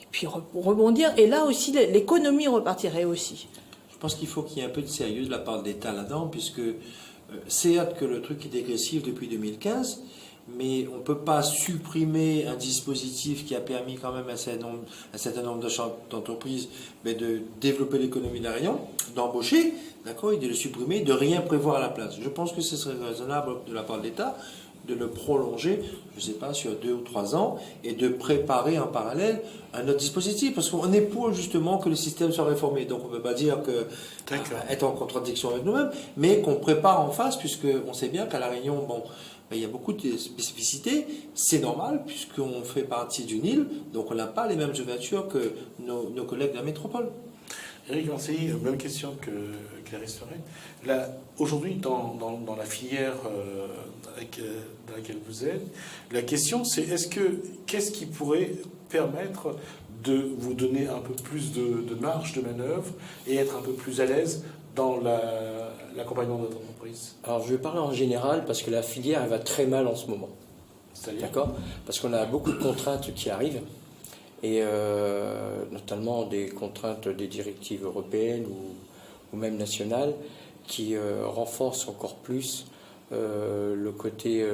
et puis rebondir, et là aussi, l'économie repartirait aussi. Je pense qu'il faut qu'il y ait un peu de sérieux de la part de l'État là-dedans, puisque c'est que le truc est dégressif depuis 2015, mais on ne peut pas supprimer un dispositif qui a permis quand même à un certain nombre d'entreprises de développer l'économie de La Réunion, d'embaucher, d'accord, et de le supprimer, de rien prévoir à la place. Je pense que ce serait raisonnable de la part de l'État de le prolonger, je ne sais pas, sur 2 ou 3 ans, et de préparer en parallèle un autre dispositif, parce qu'on est pour justement que le système soit réformé. Donc on ne peut pas dire que être en contradiction avec nous-mêmes, mais qu'on prépare en face, puisqu'on sait bien qu'à La Réunion, bon, il y a beaucoup de spécificités, c'est normal, puisqu'on fait partie d'une île, donc on n'a pas les mêmes ouvertures que nos collègues de la métropole. Éric Mancelli, même question que Clarisse Ferret. Aujourd'hui, dans la filière dans laquelle vous êtes, la question c'est qu'est-ce qui pourrait permettre de vous donner un peu plus de marge de manœuvre et être un peu plus à l'aise dans l'accompagnement de votre entreprise? Alors je vais parler en général parce que la filière elle va très mal en ce moment. C'est-à-dire ? D'accord ? Parce qu'on a beaucoup de contraintes qui arrivent, et notamment des contraintes des directives européennes ou même nationales qui renforcent encore plus le côté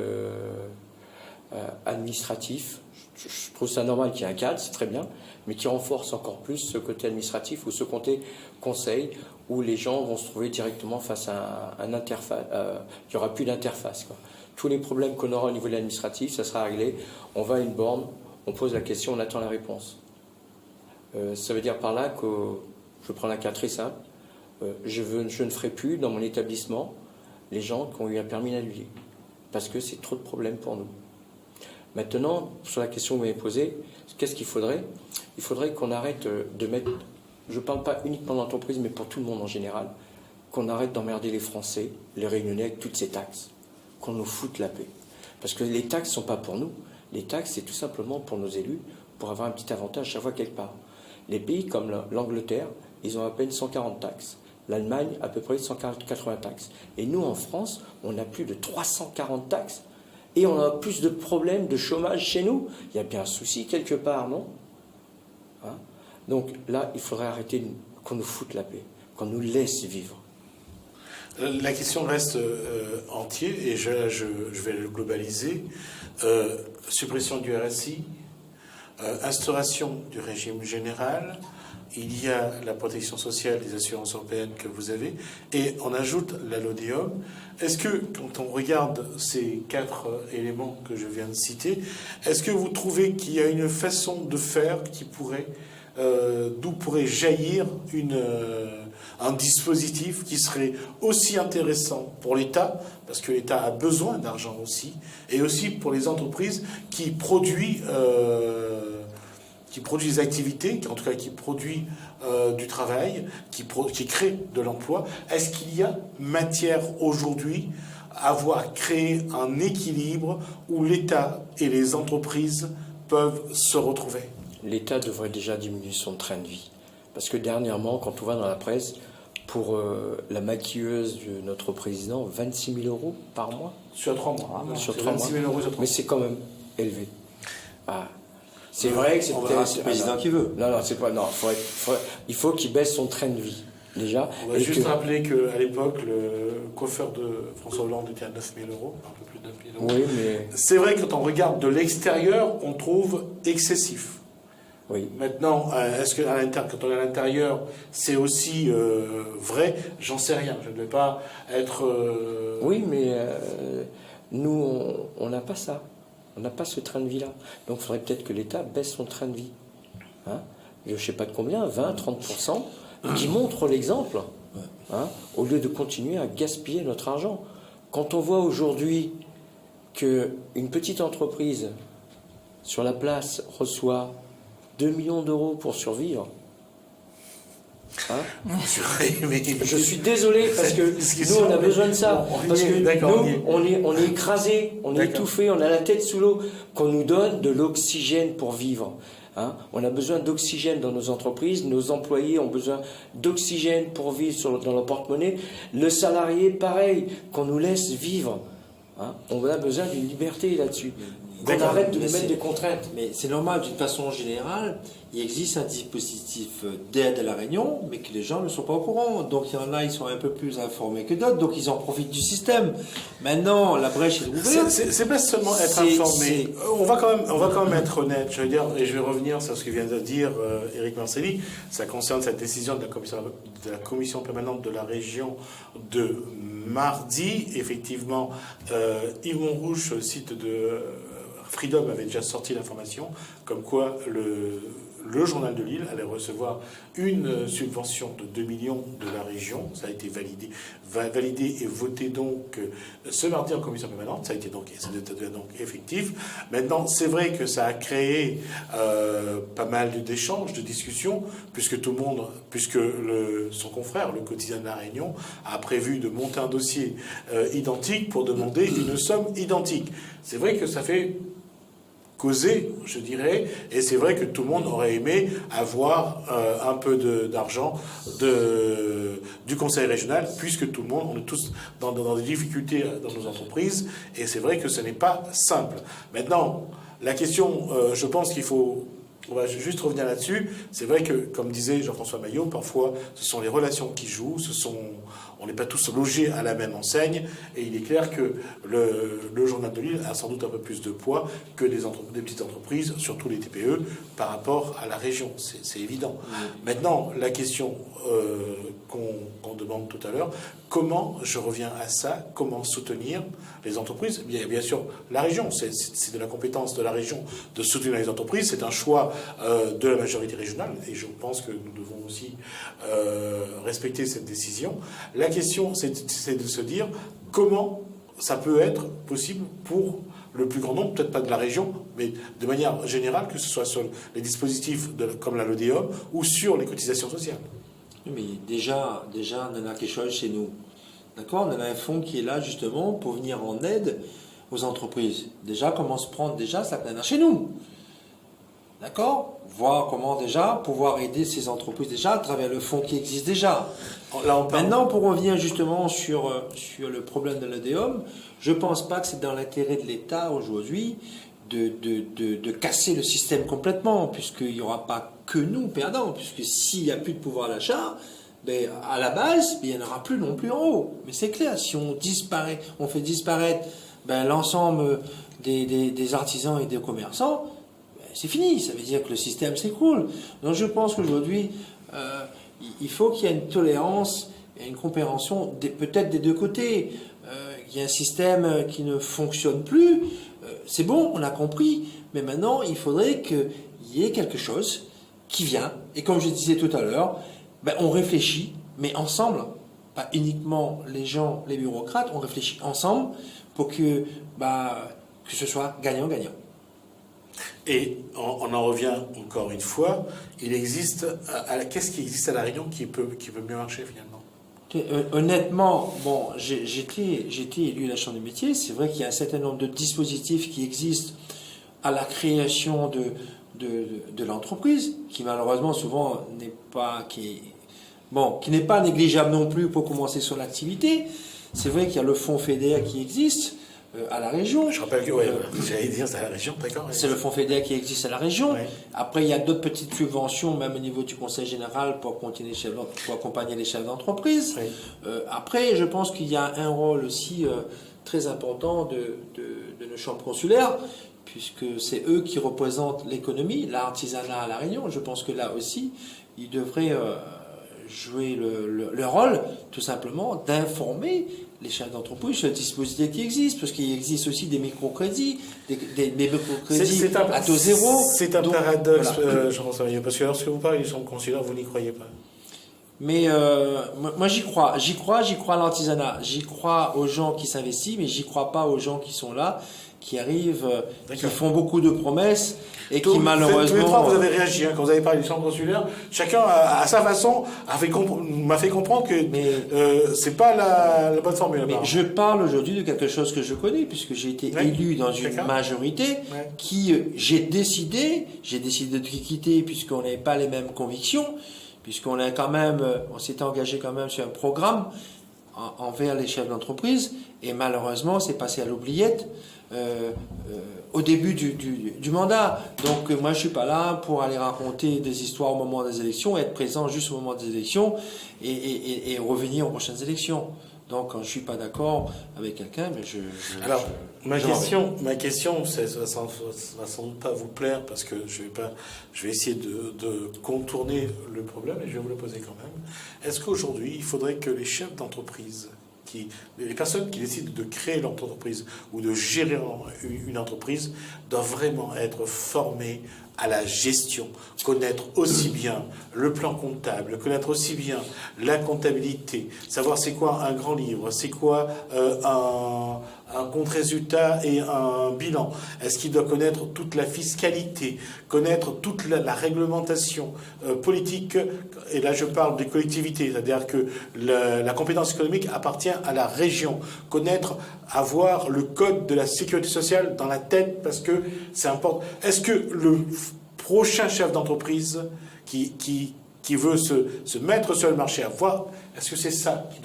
administratif. Je trouve ça normal qu'il y ait un cadre, c'est très bien, mais qui renforce encore plus ce côté administratif ou ce côté conseil où les gens vont se trouver directement face à un interface. Il n'y aura plus d'interface, quoi. Tous les problèmes qu'on aura au niveau de l'administratif, ça sera réglé. On va à une borne, on pose la question, on attend la réponse. Ça veut dire par là que, je prends un cas très simple, je ne ferai plus dans mon établissement les gens qui ont eu un permis d'annuler, parce que c'est trop de problèmes pour nous. Maintenant, sur la question que vous m'avez posée, qu'est-ce qu'il faudrait ? Il faudrait qu'on arrête de mettre, je ne parle pas uniquement d'entreprise, mais pour tout le monde en général, qu'on arrête d'emmerder les Français, les Réunionnais avec toutes ces taxes, qu'on nous foute la paix. Parce que les taxes ne sont pas pour nous. Les taxes, c'est tout simplement pour nos élus, pour avoir un petit avantage chaque fois quelque part. Les pays comme l'Angleterre, ils ont à peine 140 taxes. L'Allemagne, à peu près 180 taxes. Et nous, en France, on a plus de 340 taxes. Et on a plus de problèmes de chômage chez nous. Il y a bien un souci quelque part, non ? Hein ? Donc là, il faudrait arrêter qu'on nous foute la paix, qu'on nous laisse vivre. La question reste entière et je vais le globaliser. Suppression du RSI, instauration du régime général, il y a la protection sociale des assurances européennes que vous avez, et on ajoute la LODEOM. Est-ce que, quand on regarde ces 4 éléments que je viens de citer, est-ce que vous trouvez qu'il y a une façon de faire qui pourrait, d'où pourrait jaillir un dispositif qui serait aussi intéressant pour l'État, parce que l'État a besoin d'argent aussi, et aussi pour les entreprises qui produisent des activités, en tout cas qui produisent du travail, qui créent de l'emploi. Est-ce qu'il y a matière aujourd'hui à créer un équilibre où l'État et les entreprises peuvent se retrouver ? L'État devrait déjà diminuer son train de vie. Parce que dernièrement, quand on va dans la presse, pour la maquilleuse de notre président, 26 000 euros par mois. Sur 3 mois. Sur 3 mois. 000 euros sur 3 mois. Mais c'est quand même élevé. Ah. C'est vrai que c'est peut-être le président qui veut. Non, c'est pas. Non, il faut qu'il baisse son train de vie, déjà. On va juste rappeler qu'à l'époque, le coiffeur de François Hollande était à 9 000 euros, un peu plus de 9 000 euros. Oui, mais. C'est vrai que quand on regarde de l'extérieur, on trouve excessif. Oui. Maintenant, est-ce que quand on est à l'intérieur, c'est aussi vrai ? J'en sais rien. Je ne vais pas être. Oui, mais nous, on n'a pas ça. On n'a pas ce train de vie-là. Donc il faudrait peut-être que l'État baisse son train de vie. Hein ? Je ne sais pas de combien, 20, 30%, qui montre l'exemple, hein, au lieu de continuer à gaspiller notre argent. Quand on voit aujourd'hui qu'une petite entreprise sur la place reçoit 2 millions d'euros pour survivre, hein, je suis désolé parce que nous on a besoin de ça, parce que nous on est écrasé, on est étouffé, on a la tête sous l'eau, qu'on nous donne de l'oxygène pour vivre. Hein. On a besoin d'oxygène dans nos entreprises, nos employés ont besoin d'oxygène pour vivre dans leur porte-monnaie, le salarié pareil, qu'on nous laisse vivre. Hein. On a besoin d'une liberté là-dessus. Qu'on arrête de nous mettre des contraintes. Mais c'est normal, d'une façon générale, il existe un dispositif d'aide à La Réunion, mais que les gens ne sont pas au courant. Donc il y en a, ils sont un peu plus informés que d'autres, donc ils en profitent du système. Maintenant, la brèche est ouverte. C'est pas seulement être informé. On va quand même être honnête. Je veux dire, et je vais revenir sur ce que vient de dire Éric Mancelli. Ça concerne cette décision de la commission permanente de la région de mardi, effectivement, Yves Montrouge, sur le site de Freedom, avait déjà sorti l'information comme quoi le journal de Lille allait recevoir une subvention de 2 millions de la région. Ça a été validé et voté donc ce mardi en commission permanente. Ça a été donc effectif. Maintenant, c'est vrai que ça a créé pas mal d'échanges, de discussions, puisque son confrère, le quotidien de La Réunion, a prévu de monter un dossier identique pour demander une somme identique. C'est vrai que ça fait causer, je dirais, et c'est vrai que tout le monde aurait aimé avoir un peu d'argent du conseil régional, puisque tout le monde, on est tous dans des difficultés dans nos entreprises, et c'est vrai que ce n'est pas simple. Maintenant, la question, je pense on va juste revenir là-dessus. C'est vrai que, comme disait Jean-François Maillot, parfois, ce sont les relations qui jouent, on n'est pas tous logés à la même enseigne, et il est clair que le journal de Lille a sans doute un peu plus de poids que des petites entreprises, surtout les TPE, par rapport à la région. C'est évident. Maintenant, la question qu'on demande tout à l'heure, je reviens à ça, comment soutenir les entreprises? Bien sûr, la région, c'est de la compétence de la région de soutenir les entreprises, c'est un choix de la majorité régionale, et je pense que nous devons aussi respecter cette décision. La question, c'est de se dire comment ça peut être possible pour le plus grand nombre, peut-être pas de la région, mais de manière générale, que ce soit sur les dispositifs comme la LODEOM ou sur les cotisations sociales. Mais déjà, on en a quelque chose chez nous. D'accord? On a un fonds qui est là justement pour venir en aide aux entreprises. Déjà, comment se prendre déjà, ça vient chez nous. D'accord? Voir comment déjà pouvoir aider ces entreprises déjà à travers le fonds qui existe déjà. Maintenant, pour revenir justement sur le problème de l'ODEOM, je ne pense pas que c'est dans l'intérêt de l'État aujourd'hui de casser le système complètement, puisqu'il n'y aura pas que nous perdants, puisque s'il n'y a plus de pouvoir d'achat, à la base, il n'y en aura plus non plus en haut. Mais c'est clair, si on fait disparaître l'ensemble des artisans et des commerçants, c'est fini, ça veut dire que le système s'écroule. Donc je pense qu'aujourd'hui, il faut qu'il y ait une tolérance et une compréhension peut-être des deux côtés. Il y a un système qui ne fonctionne plus, c'est bon, on a compris, mais maintenant il faudrait qu'il y ait quelque chose qui vient, et comme je disais tout à l'heure, on réfléchit, mais ensemble, pas uniquement les gens, les bureaucrates, on réfléchit ensemble pour que ce soit gagnant-gagnant. Et on en revient encore une fois, qu'est-ce qui existe à La Réunion qui peut mieux marcher finalement? Honnêtement, j'étais élu à la Chambre des métiers, c'est vrai qu'il y a un certain nombre de dispositifs qui existent à la création de l'entreprise, qui malheureusement souvent qui n'est pas négligeable non plus pour commencer son activité. C'est vrai qu'il y a le fonds FEDER qui existe à la région. Je rappelle que, j'allais dire c'est à la région, d'accord. C'est le fonds FEDER qui existe à la région. Ouais. Après, il y a d'autres petites subventions, même au niveau du Conseil général, pour accompagner les chefs d'entreprise. Oui. Après, je pense qu'il y a un rôle aussi très important de nos chambres consulaires, puisque c'est eux qui représentent l'économie, l'artisanat à La Réunion. Je pense que là aussi, ils devraient jouer le rôle, tout simplement, d'informer les chefs d'entreprise sur le dispositif qui existe, parce qu'il existe aussi des microcrédits, des microcrédits à taux zéro. C'est un paradoxe, voilà. Jean-François Maillot, parce que lorsque vous parlez des chambres consulaires, vous n'y croyez pas. Mais moi j'y crois à l'artisanat, j'y crois aux gens qui s'investissent, mais j'y crois pas aux gens qui sont là, qui arrivent, qui font beaucoup de promesses et qui malheureusement... Tous les trois, vous avez réagi quand vous avez parlé du centre consulaire. Chacun, à sa façon, m'a fait comprendre que c'est pas la bonne formule. Mais je parle aujourd'hui de quelque chose que je connais, puisque j'ai été élu dans une majorité qui... J'ai décidé de quitter puisqu'on n'avait pas les mêmes convictions, puisqu'on a quand même... On s'était engagé quand même sur un programme envers les chefs d'entreprise, et malheureusement, c'est passé à l'oubliette. Au début du mandat. Donc moi je suis pas là pour aller raconter des histoires au moment des élections, être présent juste au moment des élections et revenir aux prochaines élections. Donc quand je suis pas d'accord avec quelqu'un, mais ma question, ça va sans doute pas vous plaire parce que je vais essayer de contourner le problème et je vais vous le poser quand même. Est-ce qu'aujourd'hui il faudrait que les chefs d'entreprise les personnes qui décident de créer leur entreprise ou de gérer une entreprise doivent vraiment être formées à la gestion, connaître aussi bien le plan comptable, connaître aussi bien la comptabilité, savoir c'est quoi un grand livre, c'est quoi un compte-résultat et un bilan. Est-ce qu'il doit connaître toute la fiscalité, connaître toute la réglementation politique, et là je parle des collectivités, c'est-à-dire que la compétence économique appartient à la région, connaître, avoir le code de la sécurité sociale dans la tête parce que c'est important. Est-ce que le prochain chef d'entreprise qui veut se mettre sur le marché à voir, est-ce que c'est ça qui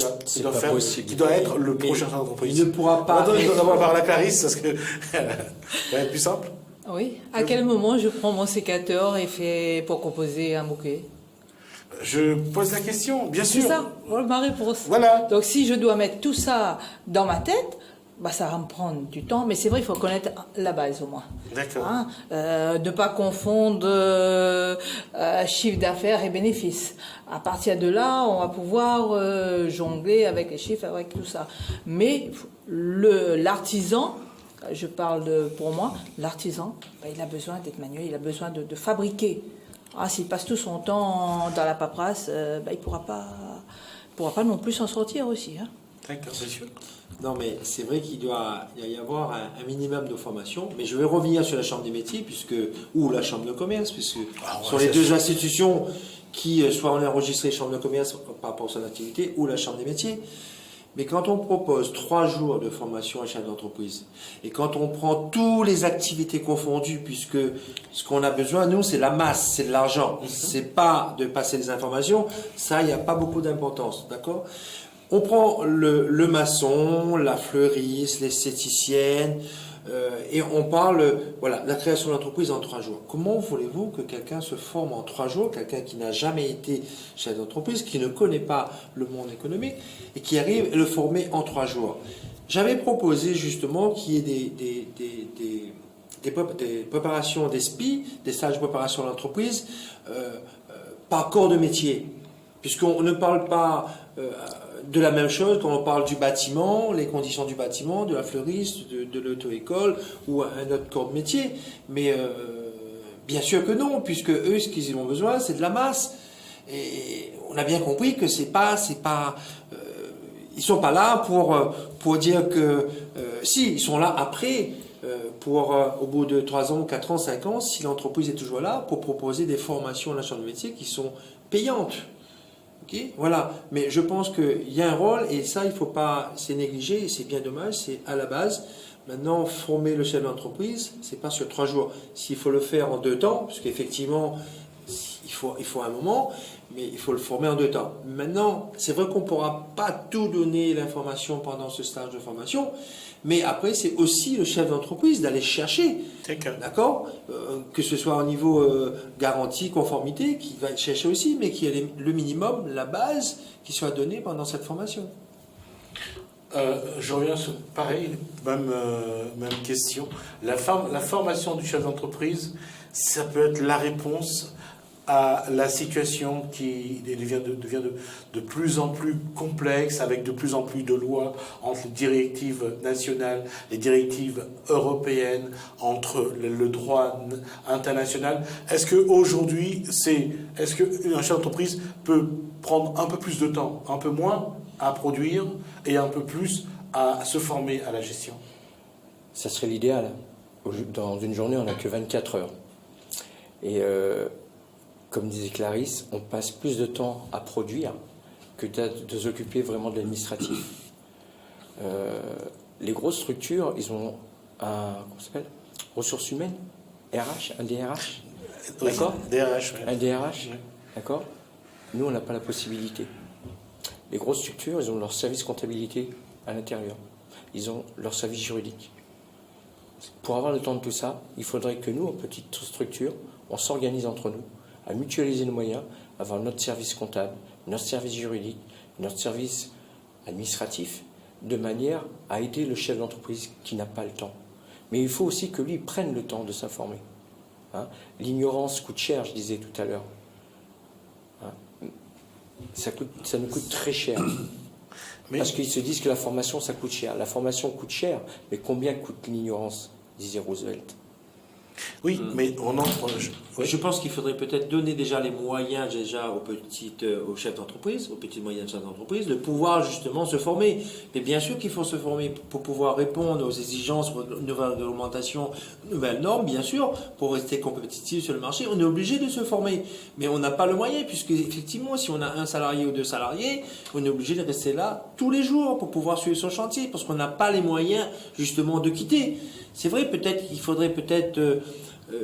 doit être le prochain chef d'entreprise? Il ne pourra pas. Il doit d'abord parler à Clarisse, parce que ça va être plus simple. Oui. À quel moment je prends mon sécateur et fais pour composer un bouquet? Je pose la question, bien sûr. C'est ça, voilà ma réponse. Voilà. Donc si je dois mettre tout ça dans ma tête, bah, ça va me prendre du temps, mais c'est vrai, il faut connaître la base au moins. D'accord. Hein, ne pas confondre chiffre d'affaires et bénéfices. À partir de là, on va pouvoir jongler avec les chiffres, avec tout ça. Mais l'artisan, je parle pour moi, l'artisan, bah, il a besoin d'être manuel, il a besoin de fabriquer. Ah, s'il passe tout son temps dans la paperasse, bah, il pourra pas non plus s'en sortir aussi. Hein. D'accord, monsieur. Non, mais c'est vrai qu'il doit y avoir un minimum de formation. Mais je vais revenir sur la Chambre des métiers, ou la Chambre de commerce, puisque ce sont les deux institutions qui, soit on a enregistré Chambre de commerce par rapport à son activité, ou la Chambre des métiers. Mais quand on propose 3 jours de formation à chef d'entreprise, et quand on prend toutes les activités confondues, puisque ce qu'on a besoin, nous, c'est la masse, c'est de l'argent. C'est pas de passer des informations. Ça, il n'y a pas beaucoup d'importance. D'accord ? On prend le maçon, la fleuriste, l'esthéticienne, et on parle, voilà, la création d'entreprise en 3 jours. Comment voulez-vous que quelqu'un se forme en 3 jours, quelqu'un qui n'a jamais été chef d'entreprise, qui ne connaît pas le monde économique, et qui arrive à le former en 3 jours? J'avais proposé justement qu'il y ait des préparations des SPI, des stages de préparation à l'entreprise, par corps de métier, puisqu'on ne parle pas de la même chose quand on parle du bâtiment, les conditions du bâtiment, de la fleuriste, de l'auto-école ou un autre corps de métier. Mais bien sûr que non, puisque eux, ce qu'ils ont besoin, c'est de la masse. Et on a bien compris que ils sont pas là pour dire que si, ils sont là après. Au bout de 3 ans, 4 ans, 5 ans, si l'entreprise est toujours là, pour proposer des formations à la chambre de métier qui sont payantes. Okay, voilà, mais je pense qu'il y a un rôle et ça, il ne faut pas, c'est négligé et c'est bien dommage, c'est à la base. Maintenant, former le chef d'entreprise, c'est pas sur 3 jours. S'il faut le faire en 2 temps, parce qu'effectivement, il faut un moment, mais il faut le former en 2 temps. Maintenant, c'est vrai qu'on ne pourra pas tout donner l'information pendant ce stage de formation, mais après, c'est aussi le chef d'entreprise d'aller chercher, d'accord, que ce soit au niveau garantie, conformité, qui va chercher aussi, mais qui ait le minimum, la base, qui soit donnée pendant cette formation. Je reviens sur pareil, même question. La formation du chef d'entreprise, ça peut être la réponse à la situation qui devient de plus en plus complexe, avec de plus en plus de lois entre les directives nationales, les directives européennes, entre le droit international. Est-ce qu'aujourd'hui, est-ce qu'un chef d'entreprise peut prendre un peu plus de temps, un peu moins à produire et un peu plus à se former à la gestion? Ça serait l'idéal. Dans une journée, on n'a que 24 heures. Et comme disait Clarisse, on passe plus de temps à produire que de s'occuper vraiment de l'administratif. Les grosses structures, ils ont comment ça s'appelle ? Ressources humaines, RH, un DRH, d'accord ? DRH, un DRH, d'accord ? Nous, on n'a pas la possibilité. Les grosses structures, ils ont leur service comptabilité à l'intérieur. Ils ont leur service juridique. Pour avoir le temps de tout ça, il faudrait que nous, en petite structure, on s'organise entre nous, à mutualiser nos moyens, avoir notre service comptable, notre service juridique, notre service administratif, de manière à aider le chef d'entreprise qui n'a pas le temps. Mais il faut aussi que lui prenne le temps de s'informer. Hein ? L'ignorance coûte cher, je disais tout à l'heure. Hein ? Ça nous coûte très cher. Mais- Parce qu'ils se disent que la formation, ça coûte cher. La formation coûte cher, mais combien coûte l'ignorance, disait Roosevelt. Oui, mais on entre. Oui. Je pense qu'il faudrait peut-être donner déjà les moyens déjà aux chefs d'entreprise, aux petites et moyennes chefs d'entreprise, de pouvoir justement se former. Mais bien sûr qu'il faut se former pour pouvoir répondre aux exigences, aux nouvelles réglementations, aux nouvelles normes, bien sûr, pour rester compétitif sur le marché. On est obligé de se former. Mais on n'a pas le moyen, puisque effectivement, si on a un salarié ou 2 salariés, on est obligé de rester là tous les jours pour pouvoir suivre son chantier, parce qu'on n'a pas les moyens justement de quitter. C'est vrai, peut-être qu'il faudrait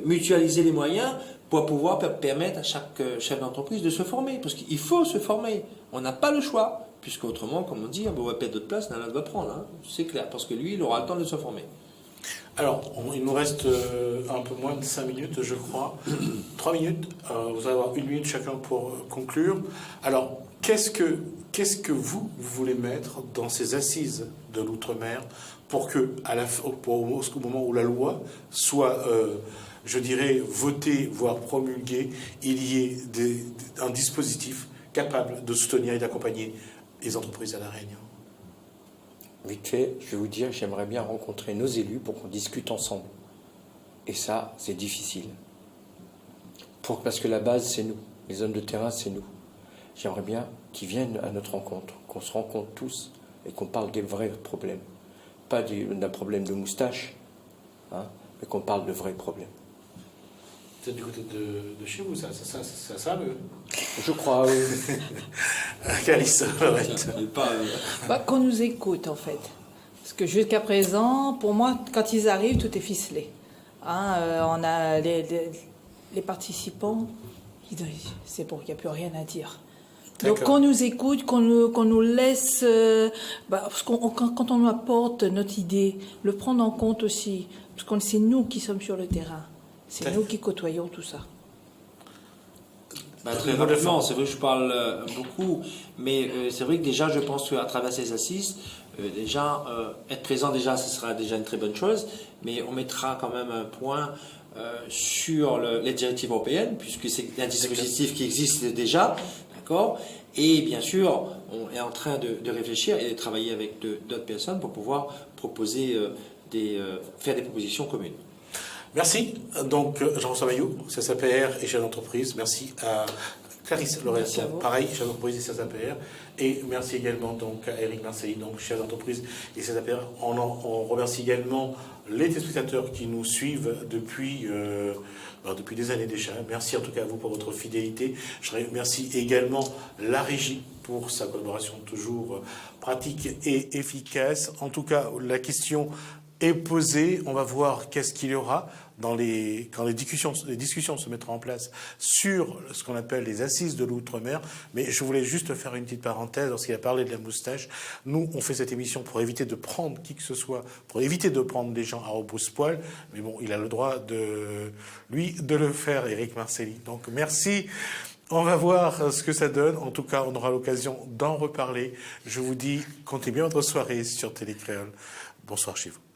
mutualiser les moyens pour pouvoir permettre à chaque chef d'entreprise de se former. Parce qu'il faut se former. On n'a pas le choix. Puisque autrement, comme on dit, on va perdre de place, l'un va prendre. Hein. C'est clair. Parce que lui, il aura le temps de se former. Alors, il nous reste un peu moins de 5 minutes, je crois. 3 minutes. Vous allez avoir 1 minute chacun pour conclure. Alors, qu'est-ce que vous voulez mettre dans ces assises de l'outre-mer pour que, au moment où la loi soit, je dirais, votée, voire promulguée, il y ait un dispositif capable de soutenir et d'accompagner les entreprises à La Réunion? Vite fait, je vais vous dire, j'aimerais bien rencontrer nos élus pour qu'on discute ensemble. Et ça, c'est difficile. Parce que la base, c'est nous. Les hommes de terrain, c'est nous. J'aimerais bien qu'ils viennent à notre rencontre, qu'on se rencontre tous et qu'on parle des vrais problèmes. Pas d'un problème de moustache, hein, mais qu'on parle de vrais problèmes. C'est du côté de chez vous, ça le... Je crois, oui. Calice, Lorette. Qu'on nous écoute, en fait. Parce que jusqu'à présent, pour moi, quand ils arrivent, tout est ficelé. Hein, on a les participants, c'est bon, il n'y a plus rien à dire. Donc qu'on nous écoute, qu'on nous laisse, parce quand on nous apporte notre idée, le prendre en compte aussi, parce que c'est nous qui sommes sur le terrain, c'est nous qui côtoyons tout ça. Très rapidement, c'est vrai que je parle beaucoup, mais c'est vrai que déjà, je pense qu'à travers ces assises, être présent déjà, ce sera déjà une très bonne chose, mais on mettra quand même un point sur les directives européennes, puisque c'est un dispositif qui existe déjà, d'accord. Et bien sûr, on est en train de réfléchir et de travailler avec d'autres personnes pour pouvoir proposer faire des propositions communes. Merci. Donc, Jean-François Mailloux, CSAPR et chef d'entreprise. Merci à Clarisse Lorette, pareil, chef d'entreprise et CSAPR. Et merci également donc, à Eric Marcelli, donc chef d'entreprise et CSAPR. On remercie également les téléspectateurs qui nous suivent depuis des années déjà. Merci en tout cas à vous pour votre fidélité. Je remercie également la régie pour sa collaboration toujours pratique et efficace. En tout cas, la question est posée. On va voir qu'est-ce qu'il y aura quand les discussions se mettront en place sur ce qu'on appelle les assises de l'outre-mer. Mais je voulais juste faire une petite parenthèse lorsqu'il a parlé de la moustache. Nous, on fait cette émission pour éviter de prendre qui que ce soit, pour éviter de prendre des gens à rebrousse-poil. Mais bon, il a le droit de le faire, Eric Marcelli. Donc merci. On va voir ce que ça donne. En tout cas, on aura l'occasion d'en reparler. Je vous dis, comptez bien votre soirée sur Télécréole. Bonsoir chez vous.